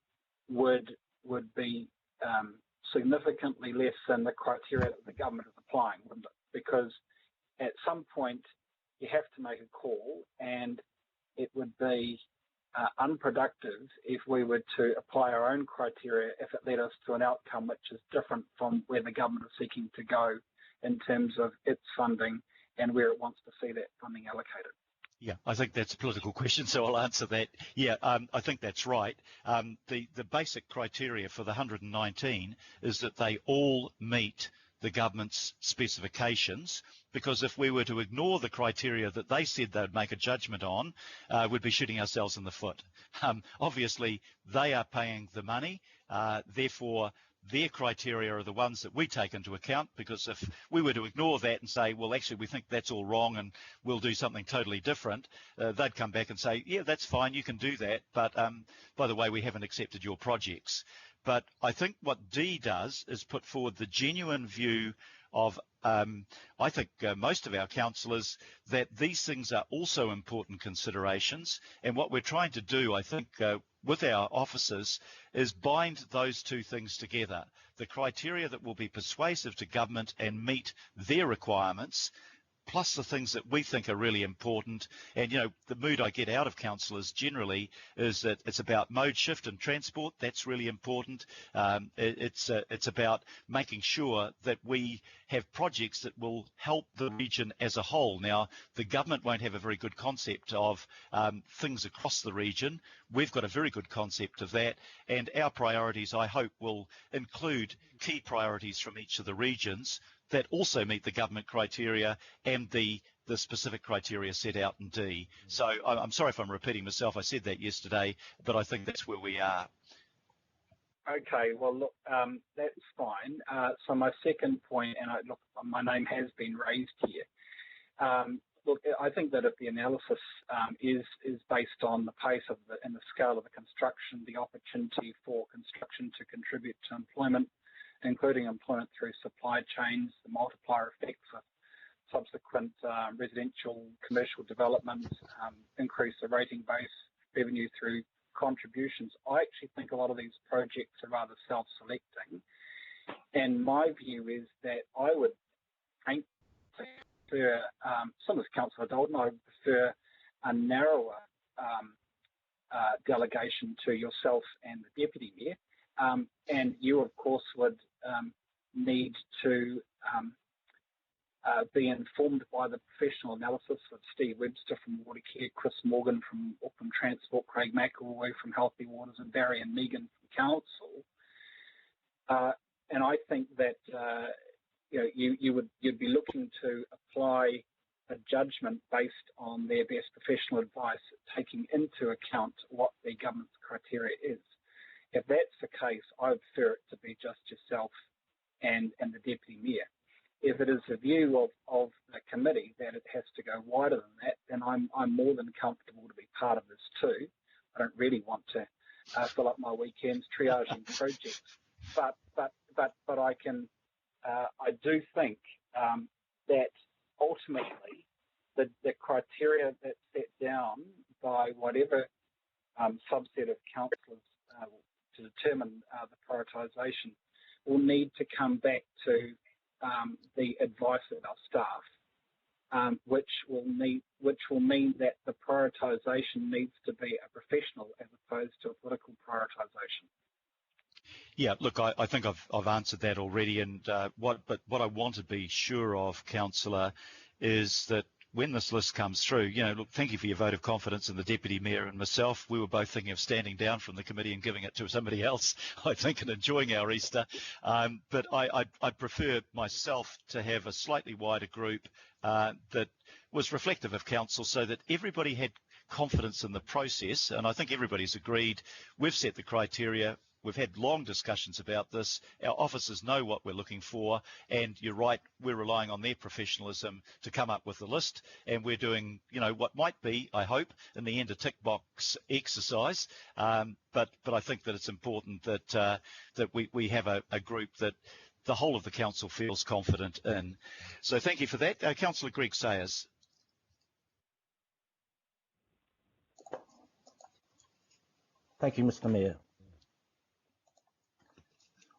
would be significantly less than the criteria that the government is applying, wouldn't it? Because at some point you have to make a call, and it would be unproductive if we were to apply our own criteria if it led us to an outcome which is different from where the government is seeking to go in terms of its funding and where it wants to see that funding allocated. Yeah, I think that's a political question, so I'll answer that. Yeah, I think that's right. The basic criteria for the 119 is that they all meet the government's specifications, because if we were to ignore the criteria that they said they'd make a judgment on, we'd be shooting ourselves in the foot. Obviously, they are paying the money, therefore their criteria are the ones that we take into account, because if we were to ignore that and say, well, actually, we think that's all wrong and we'll do something totally different, they'd come back and say, yeah, that's fine, you can do that, but by the way, we haven't accepted your projects. But I think what D does is put forward the genuine view of, I think, most of our councillors, that these things are also important considerations. And what we're trying to do, I think, with our officers is bind those two things together. The criteria that will be persuasive to government and meet their requirements, plus the things that we think are really important. And, you know, the mood I get out of councillors generally is that it's about mode shift and transport. That's really important. It's about making sure that we have projects that will help the region as a whole. Now, the government won't have a very good concept of things across the region. We've got a very good concept of that. And our priorities, I hope, will include key priorities from each of the regions that also meet the government criteria and the specific criteria set out in D. So I'm sorry if I'm repeating myself. I said that yesterday, but I think that's where we are. Okay, well, look, that's fine. So my second point, and look, my name has been raised here. Look, I think that if the analysis is based on the pace of and the scale of the construction, the opportunity for construction to contribute to employment, including employment through supply chains, the multiplier effects of subsequent residential commercial development, increase the rating base revenue through contributions. I actually think a lot of these projects are rather self-selecting. And my view is that I would prefer, some as Councillor Dalton, I would prefer a narrower delegation to yourself and the Deputy Mayor. And you, of course, would need to be informed by the professional analysis of Steve Webster from Watercare, Chris Morgan from Auckland Transport, Craig McElroy from Healthy Waters, and Barry and Megan from Council. And I think that you'd be looking to apply a judgment based on their best professional advice, taking into account what the government's criteria is. If that's the case, I would prefer it to be just yourself and the Deputy Mayor. If it is the view of the committee that it has to go wider than that, then I'm more than comfortable to be part of this too. I don't really want to fill up my weekends triaging projects, but I can. I do think that ultimately the criteria that's set down by whatever subset of councillors to determine the prioritisation will need to come back to the advice of our staff, which will mean that the prioritisation needs to be a professional as opposed to a political prioritisation. Yeah, look, I think I've answered that already, and what I want to be sure of, Councillor, is that when this list comes through, look, thank you for your vote of confidence in the Deputy Mayor and myself. We were both thinking of standing down from the committee and giving it to somebody else, I think, and enjoying our Easter. But I'd prefer myself to have a slightly wider group that was reflective of council so that everybody had confidence in the process. And I think everybody's agreed. We've set the criteria. We've had long discussions about this. Our officers know what we're looking for, and you're right, we're relying on their professionalism to come up with the list, and we're doing, what might be, I hope, in the end, a tick box exercise. But I think that it's important that we have a group that the whole of the council feels confident in. So thank you for that. Councillor Greg Sayers. Thank you, Mr. Mayor.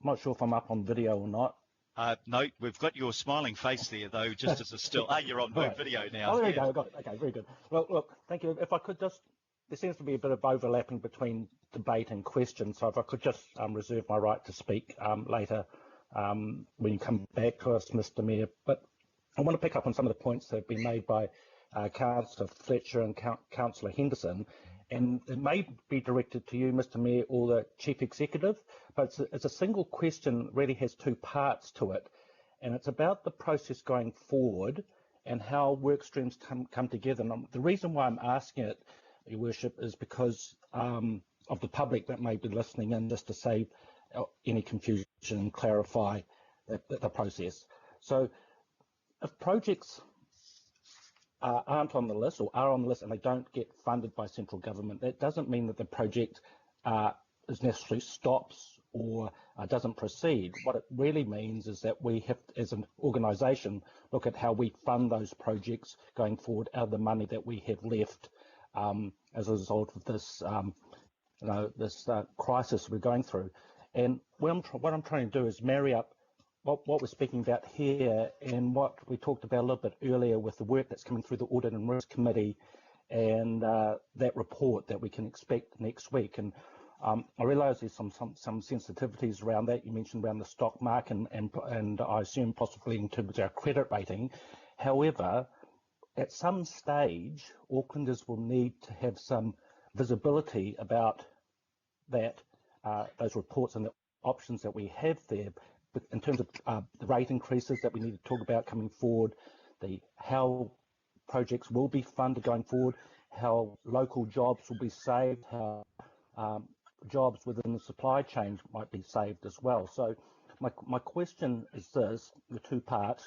I'm not sure if I'm up on video or not. No, we've got your smiling face there, though, just as a still. You're on right. Video now. Oh, there you go. Got it. Okay, very good. Well, look, thank you. If I could just, there seems to be a bit of overlapping between debate and question, so if I could just reserve my right to speak later when you come back to us, Mr. Mayor. But I want to pick up on some of the points that have been made by Councillor Fletcher and Councillor Henderson. And it may be directed to you, Mr. Mayor, or the Chief Executive, but it's a single question, really has two parts to it. And it's about the process going forward and how work streams come together. And the reason why I'm asking it, Your Worship, is because of the public that may be listening in, just to save any confusion and clarify the process. So if projects aren't on the list or are on the list and they don't get funded by central government, that doesn't mean that the project is necessarily stops or doesn't proceed. What it really means is that we have, as an organisation, look at how we fund those projects going forward out of the money that we have left as a result of this, this crisis we're going through. And what I'm trying to do is marry up what we're speaking about here and what we talked about a little bit earlier with the work that's coming through the Audit and Risk Committee and that report that we can expect next week. And I realise there's some sensitivities around that. You mentioned around the stock market and I assume possibly in terms of our credit rating. However, at some stage, Aucklanders will need to have some visibility about that, those reports and the options that we have there in terms of the rate increases that we need to talk about coming forward, how projects will be funded going forward, how local jobs will be saved, how jobs within the supply chain might be saved as well. So my question is this, the two parts.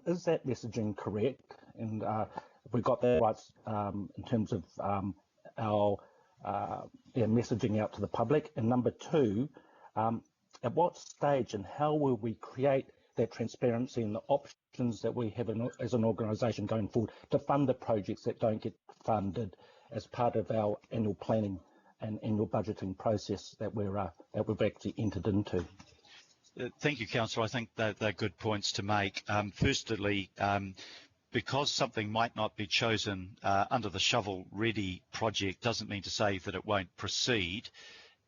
Is that messaging correct? And have we got that right in terms of our messaging out to the public? And number two, at what stage and how will we create that transparency and the options that we have as an organisation going forward to fund the projects that don't get funded as part of our annual planning and annual budgeting process that we've actually entered into? Thank you, Councillor. I think they're good points to make. Firstly, because something might not be chosen under the shovel-ready project doesn't mean to say that it won't proceed.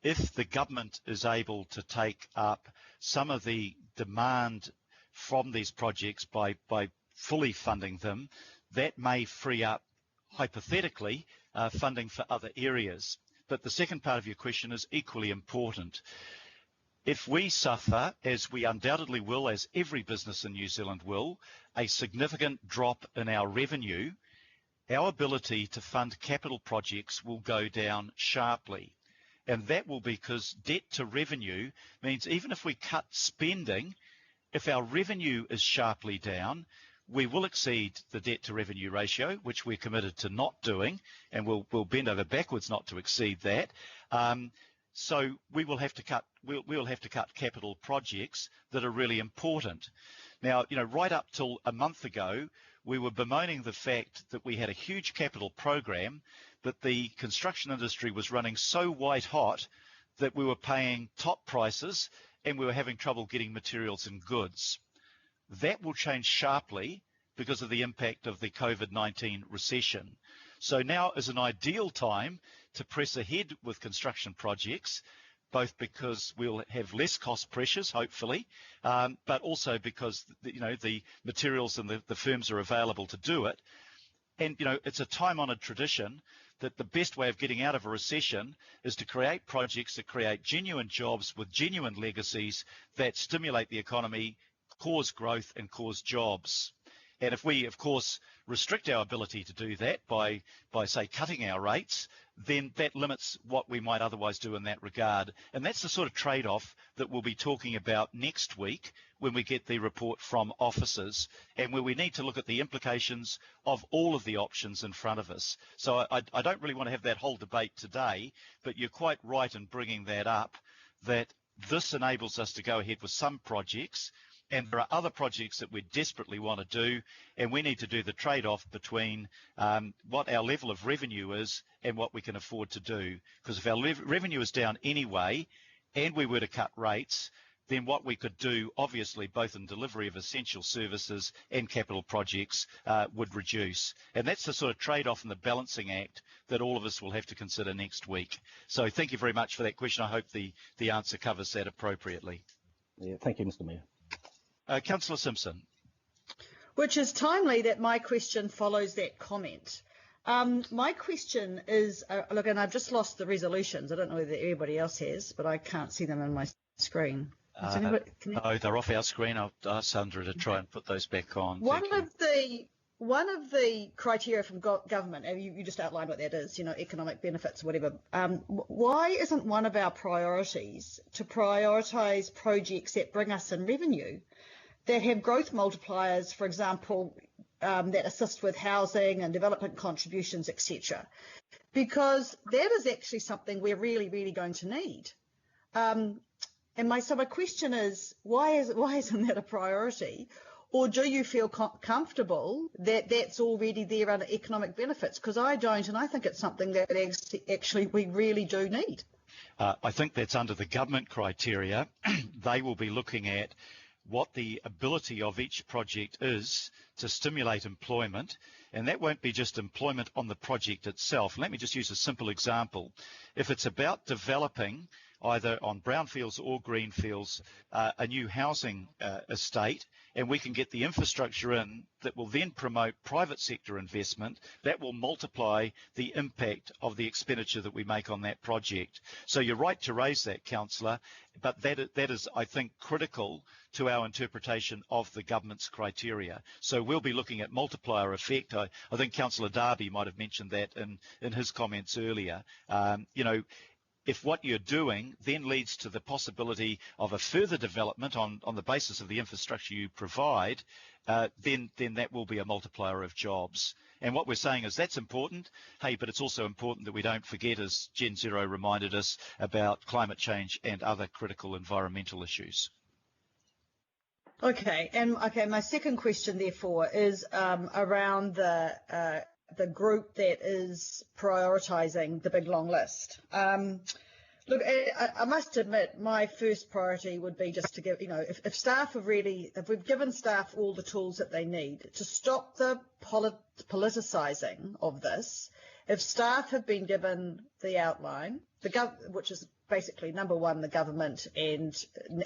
If the government is able to take up some of the demand from these projects by fully funding them, that may free up, hypothetically, funding for other areas. But the second part of your question is equally important. If we suffer, as we undoubtedly will, as every business in New Zealand will, a significant drop in our revenue, our ability to fund capital projects will go down sharply. And that will be because debt to revenue means even if we cut spending, if our revenue is sharply down, we will exceed the debt to revenue ratio, which we're committed to not doing, and we'll bend over backwards not to exceed that. So we will have to cut. We'll have to cut capital projects that are really important. Now, right up till a month ago, we were bemoaning the fact that we had a huge capital program, but the construction industry was running so white hot that we were paying top prices and we were having trouble getting materials and goods. That will change sharply because of the impact of the COVID-19 recession. So now is an ideal time to press ahead with construction projects, both because we'll have less cost pressures, hopefully, but also because the materials and the firms are available to do it. And it's a time-honoured tradition that the best way of getting out of a recession is to create projects that create genuine jobs with genuine legacies that stimulate the economy, cause growth and cause jobs. And if we, of course, restrict our ability to do that by say, cutting our rates, then that limits what we might otherwise do in that regard. And that's the sort of trade-off that we'll be talking about next week when we get the report from officers and where we need to look at the implications of all of the options in front of us. So I don't really want to have that whole debate today, but you're quite right in bringing that up, that this enables us to go ahead with some projects. And there are other projects that we desperately want to do, and we need to do the trade-off between what our level of revenue is and what we can afford to do. Because if our revenue is down anyway, and we were to cut rates, then what we could do, obviously, both in delivery of essential services and capital projects would reduce. And that's the sort of trade-off and the balancing act that all of us will have to consider next week. So thank you very much for that question. I hope the answer covers that appropriately. Yeah, thank you, Mr. Mayor. Councillor Simpson. Which is timely that my question follows that comment. My question is, look, and I've just lost the resolutions. I don't know whether everybody else has, but I can't see them on my screen. No, they're off our screen. I'll ask Sandra to try and put those back on. One of the criteria from government, and you just outlined what that is, economic benefits, whatever. Why isn't one of our priorities to prioritise projects that bring us in revenue, that have growth multipliers, for example, that assist with housing and development contributions, etc. Because that is actually something we're really, really going to need. And my question is, why isn't that a priority? Or do you feel comfortable that that's already there under economic benefits? Because I don't, and I think it's something that actually we really do need. I think that's under the government criteria. They will be looking at what the ability of each project is to stimulate employment, and that won't be just employment on the project itself. Let me just use a simple example. If it's about developing either on brownfields or greenfields a new housing estate, and we can get the infrastructure in that will then promote private sector investment, that will multiply the impact of the expenditure that we make on that project. So you're right to raise that, Councillor, but that is, I think, critical to our interpretation of the government's criteria. So we'll be looking at multiplier effect. I think Councillor Darby might have mentioned that in his comments earlier. If what you're doing then leads to the possibility of a further development on the basis of the infrastructure you provide, then that will be a multiplier of jobs. And what we're saying is that's important, hey, but it's also important that we don't forget, as Gen Zero reminded us, about climate change and other critical environmental issues. Okay, my second question, therefore, is around the group that is prioritising the big long list. Look, I must admit, my first priority would be just to give, if staff have if we've given staff all the tools that they need to stop the politicising of this, if staff have been given the outline, which is basically number one, the government, and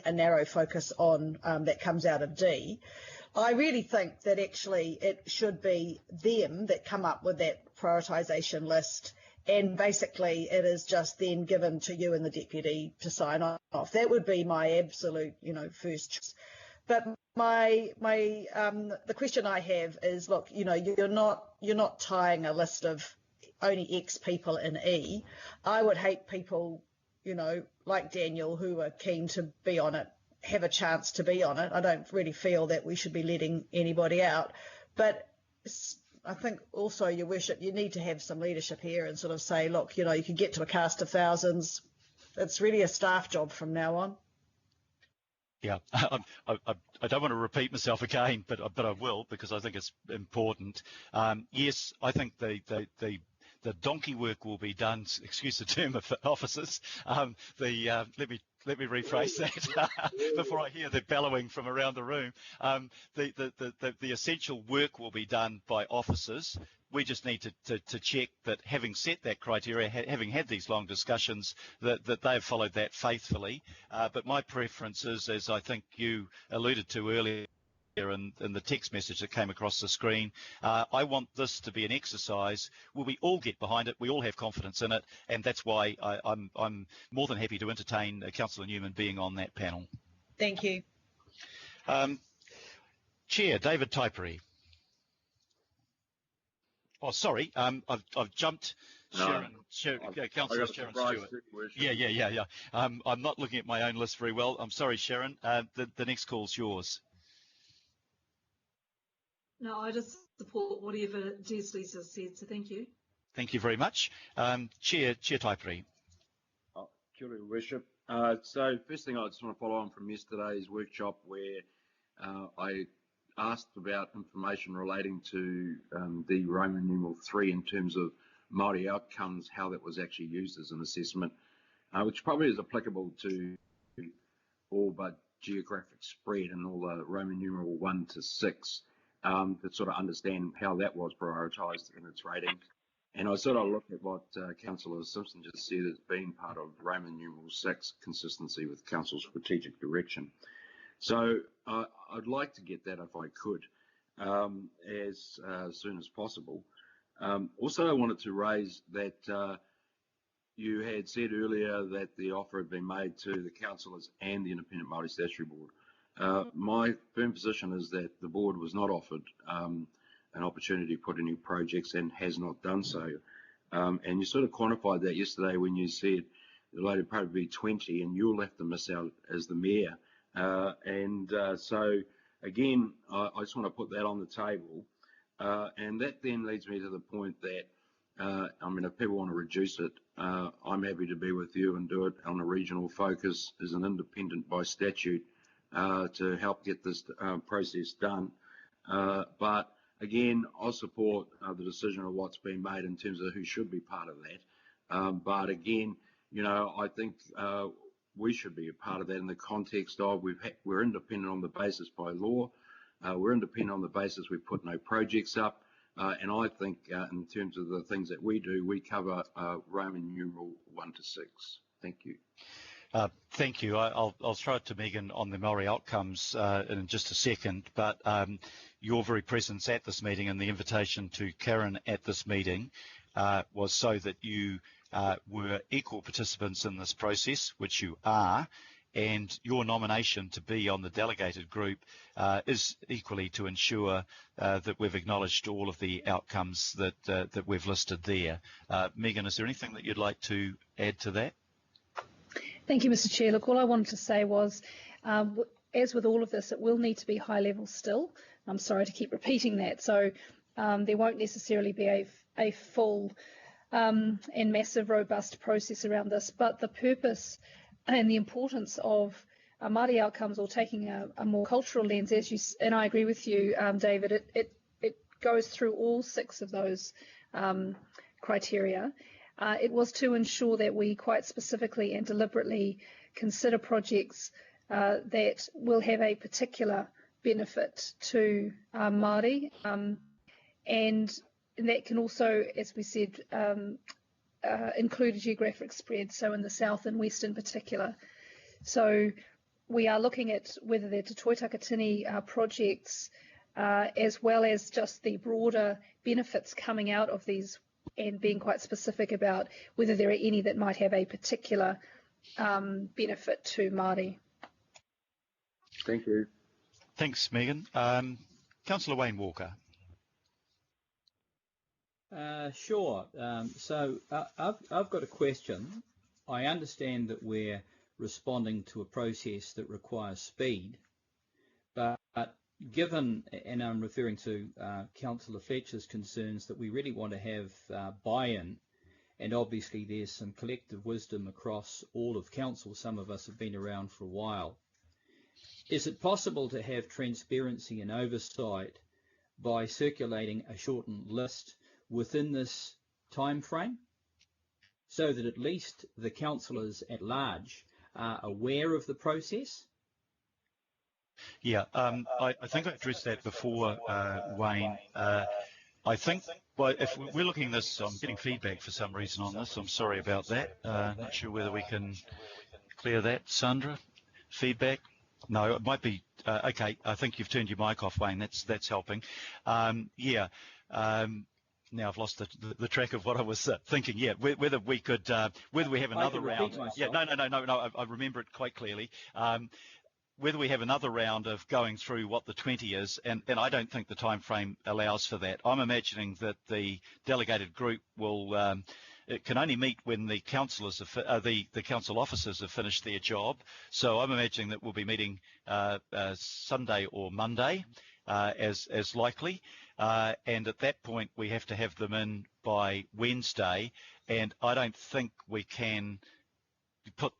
a narrow focus on that comes out of D, I really think that actually it should be them that come up with that prioritisation list, and basically it is just then given to you and the deputy to sign off. That would be my absolute, first choice. But the question I have is, look, you're not tying a list of only X people in E. I would hate people, like Daniel, who are keen to be on it, have a chance to be on it. I don't really feel that we should be letting anybody out. But I think also, Your Worship, you need to have some leadership here and sort of say, look, you can get to a cast of thousands. It's really a staff job from now on. Yeah, I don't want to repeat myself again, but I will, because I think it's important. Yes, I think the donkey work will be done, excuse the term of officers. Let me rephrase that before I hear the bellowing from around the room. The essential work will be done by officers. We just need to check that, having set that criteria, having had these long discussions, that they've followed that faithfully. But my preference is, as I think you alluded to earlier, in the text message that came across the screen, I want this to be an exercise where we all get behind it, we all have confidence in it, and that's why I'm more than happy to entertain Councillor Newman being on that panel. Thank you. Chair David Typery. Oh, sorry, I've jumped. Councillor Sharon Stewart. Yeah. I'm not looking at my own list very well. I'm sorry, Sharon. The next call's yours. No, I just support whatever Des Lisa said, so thank you. Thank you very much. Chair Typery. Kia ora, Your Worship. So first thing, I just want to follow on from yesterday's workshop where I asked about information relating to the Roman numeral 3 in terms of Māori outcomes, how that was actually used as an assessment, which probably is applicable to all but geographic spread and all the Roman numeral 1 to 6. To sort of understand how that was prioritised in its rating. And I sort of look at what Councillor Simpson just said as being part of Roman numeral 6, consistency with Council's strategic direction. So I'd like to get that if I could, as soon as possible. Also, I wanted to raise that you had said earlier that the offer had been made to the councillors and the Independent Māori Statutory Board. My firm position is that the board was not offered an opportunity to put in new projects and has not done so. And you sort of quantified that yesterday when you said the loaded part would be 20 and you'll have to miss out as the mayor. So again, I just want to put that on the table. And that then leads me to the point that I mean, if people want to reduce it, I'm happy to be with you and do it on a regional focus as an independent by statute to help get this process done. But again, I'll support the decision of what's been made in terms of who should be part of that. But again, you know, I think we should be a part of that in the context of we're independent on the basis by law. We're independent on the basis we put no projects up. And I think in terms of the things that we do, we cover Roman numeral 1 to 6. Thank you. Thank you. I'll throw it to Megan on the Maori outcomes in just a second, but your very presence at this meeting and the invitation to Karen at this meeting was so that you were equal participants in this process, which you are, and your nomination to be on the delegated group is equally to ensure that we've acknowledged all of the outcomes that we've listed there. Megan, is there anything that you'd like to add to that? Thank you, Mr. Chair. Look, all I wanted to say was, as with all of this, it will need to be high level still. I'm sorry to keep repeating that. So there won't necessarily be a full and massive, robust process around this, but the purpose and the importance of Māori outcomes, or taking a more cultural lens, as you, and I agree with you, David, it goes through all 6 of those criteria. It was to ensure that we quite specifically and deliberately consider projects that will have a particular benefit to Māori, and that can also, as we said, include a geographic spread, so in the south and west in particular. So we are looking at whether they're Te Toi Takatini projects, as well as just the broader benefits coming out of these, and being quite specific about whether there are any that might have a particular benefit to Māori. Thank you. Thanks, Megan. Councillor Wayne Walker. Sure. So I've got a question. I understand that we're responding to a process that requires speed, but given, and I'm referring to Councillor Fletcher's concerns, that we really want to have buy-in, and obviously there's some collective wisdom across all of council. Some of us have been around for a while. Is it possible to have transparency and oversight by circulating a shortened list within this time frame, so that at least the councillors at large are aware of the process? Yeah, I think I addressed that before, Wayne. I think, well, if we're looking at this, I'm getting feedback for some reason on this. I'm sorry about that. Not sure whether we can clear that, Sandra. Feedback? No, it might be. Okay, I think you've turned your mic off, Wayne. That's helping. Yeah. Now I've lost the track of what I was thinking. Yeah, whether we could, whether we have another round. Yeah, no. I remember it quite clearly. Whether we have another round of going through what the 20 is, and I don't think the time frame allows for that. I'm imagining that the delegated group will, it can only meet when the councillors have, the council officers have finished their job. So I'm imagining that we'll be meeting Sunday or Monday as likely. And at that point, we have to have them in by Wednesday, and I don't think we can put,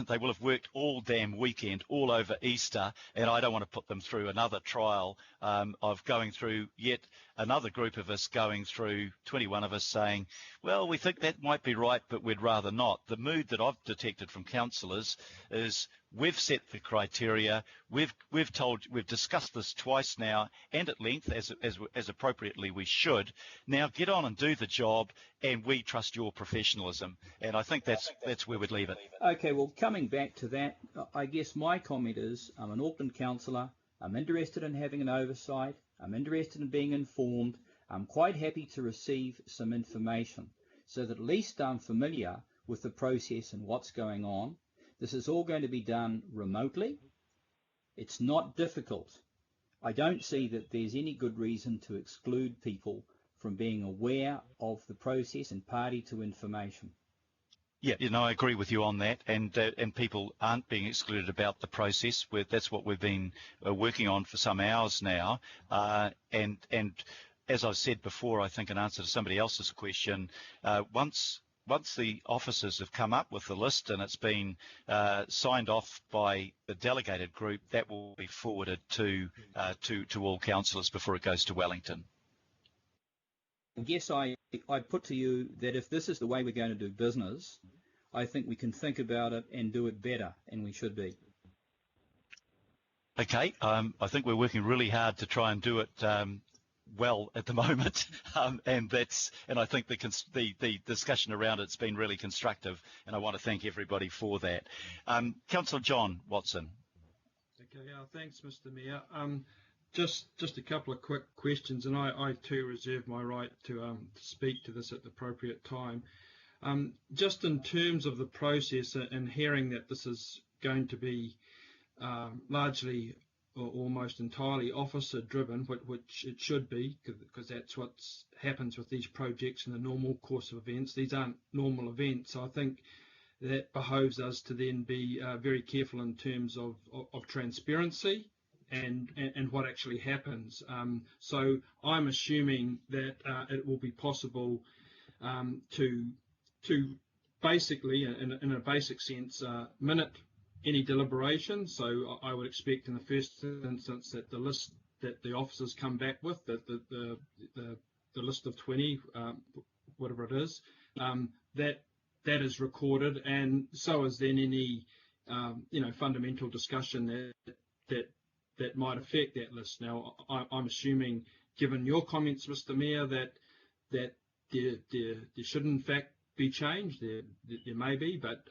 they will have worked all damn weekend, all over Easter, and I don't want to put them through another trial of going through yet another group of us going through, 21 of us saying, well, we think that might be right, but we'd rather not. The mood that I've detected from councillors is, we've set the criteria, we've discussed this twice now, and at length, as appropriately we should. Now get on and do the job, and we trust your professionalism. And I think that's where we'd leave it. Okay, well, coming back to that, I guess my comment is, I'm an Auckland councillor, I'm interested in having an oversight, I'm interested in being informed, I'm quite happy to receive some information, so that at least I'm familiar with the process and what's going on. This is all going to be done remotely. It's not difficult. I don't see that there's any good reason to exclude people from being aware of the process and party to information. Yeah, I agree with you on that, and people aren't being excluded about the process. That's what we've been working on for some hours now, and as I've said before, I think in answer to somebody else's question, once the officers have come up with the list and it's been signed off by the delegated group, that will be forwarded to all councillors before it goes to Wellington. I guess I put to you that if this is the way we're going to do business, I think we can think about it and do it better, and we should be. Okay, I think we're working really hard to try and do it well at the moment, and I think the discussion around it's been really constructive, and I want to thank everybody for that. Councillor John Watson. Okay, thanks, Mr. Mayor. Just a couple of quick questions, and I too reserve my right to speak to this at the appropriate time. Just in terms of the process and hearing that this is going to be largely or almost entirely officer driven, which it should be, because that's what happens with these projects in the normal course of events. These aren't normal events, so I think that behoves us to then be very careful in terms of transparency and what actually happens. So I'm assuming that it will be possible to basically, in a basic sense, minute any deliberation. So I would expect in the first instance that the list that the officers come back with, that the list of 20, whatever it is, that is recorded, and so is then any fundamental discussion that might affect that list. Now I'm assuming, given your comments, Mr. Mayor, that there should in fact be change. There may be, but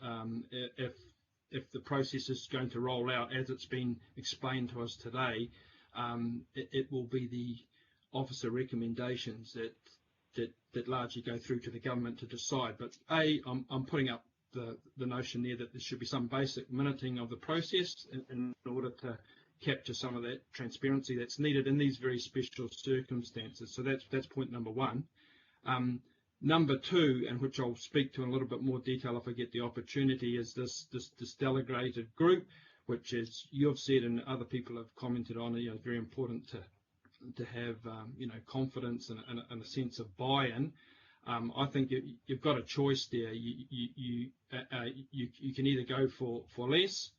if the process is going to roll out as it's been explained to us today, it will be the officer recommendations that largely go through to the government to decide. But I'm putting up the notion there that there should be some basic minuting of the process in order to capture some of that transparency that's needed in these very special circumstances. So that's point number one. Number two, and which I'll speak to in a little bit more detail if I get the opportunity, is this delegated group, which, as you've said and other people have commented on, is very important to have confidence and a sense of buy-in. I think you've got a choice there. You can either go for less,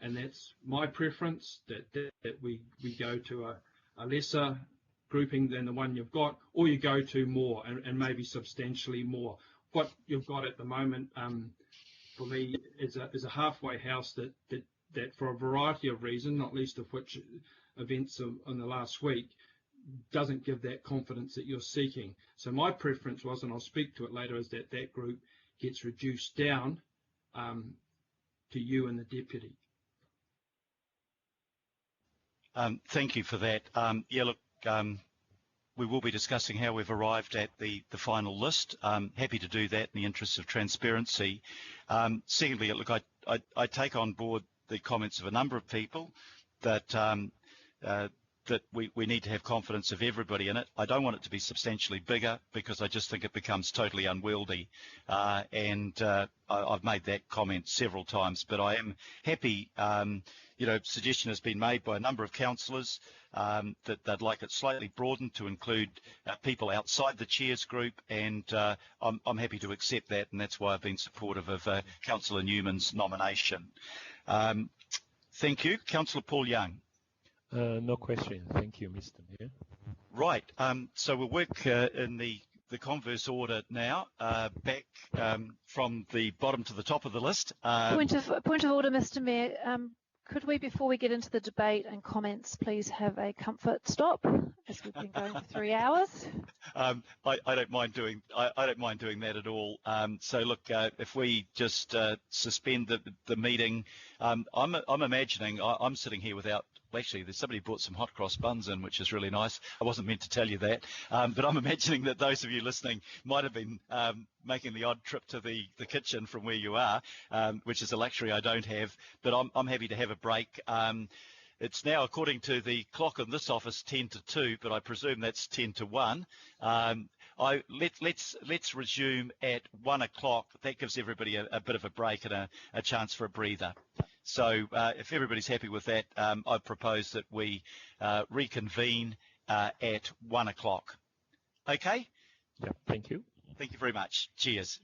and that's my preference, that we go to a lesser grouping than the one you've got, or you go to more and maybe substantially more. What you've got at the moment, for me, is a halfway house that for a variety of reasons, not least of which events in the last week, doesn't give that confidence that you're seeking. So my preference was, and I'll speak to it later, is that group gets reduced down to you and the deputy. Thank you for that. Yeah, look, we will be discussing how we've arrived at the final list. Happy to do that in the interests of transparency. Secondly, look, I take on board the comments of a number of people that that we need to have confidence of everybody in it. I don't want it to be substantially bigger because I just think it becomes totally unwieldy. I've made that comment several times, but I am happy. Suggestion has been made by a number of councillors that they'd like it slightly broadened to include people outside the chairs group, and I'm happy to accept that, and that's why I've been supportive of Councillor Newman's nomination. Thank you. Councillor Paul Young. No question. Thank you, Mr. Mayor. Right. So we'll work in the converse order now, back from the bottom to the top of the list. Point of order, Mr. Mayor. Could we, before we get into the debate and comments, please have a comfort stop, as we've been going for 3 hours? I don't mind doing that at all. So look, if we just suspend the meeting, I'm imagining I'm sitting here without. Actually, there's somebody brought some hot cross buns in, which is really nice. I wasn't meant to tell you that, but I'm imagining that those of you listening might have been making the odd trip to the kitchen from where you are, which is a luxury I don't have. But I'm happy to have a break. It's now, according to the clock in this office, 10 to 2, but I presume that's 10 to 1. Let's resume at 1 o'clock. That gives everybody a bit of a break and a chance for a breather. So if everybody's happy with that, I propose that we reconvene at 1 o'clock. Okay? Yeah, thank you. Thank you very much. Cheers.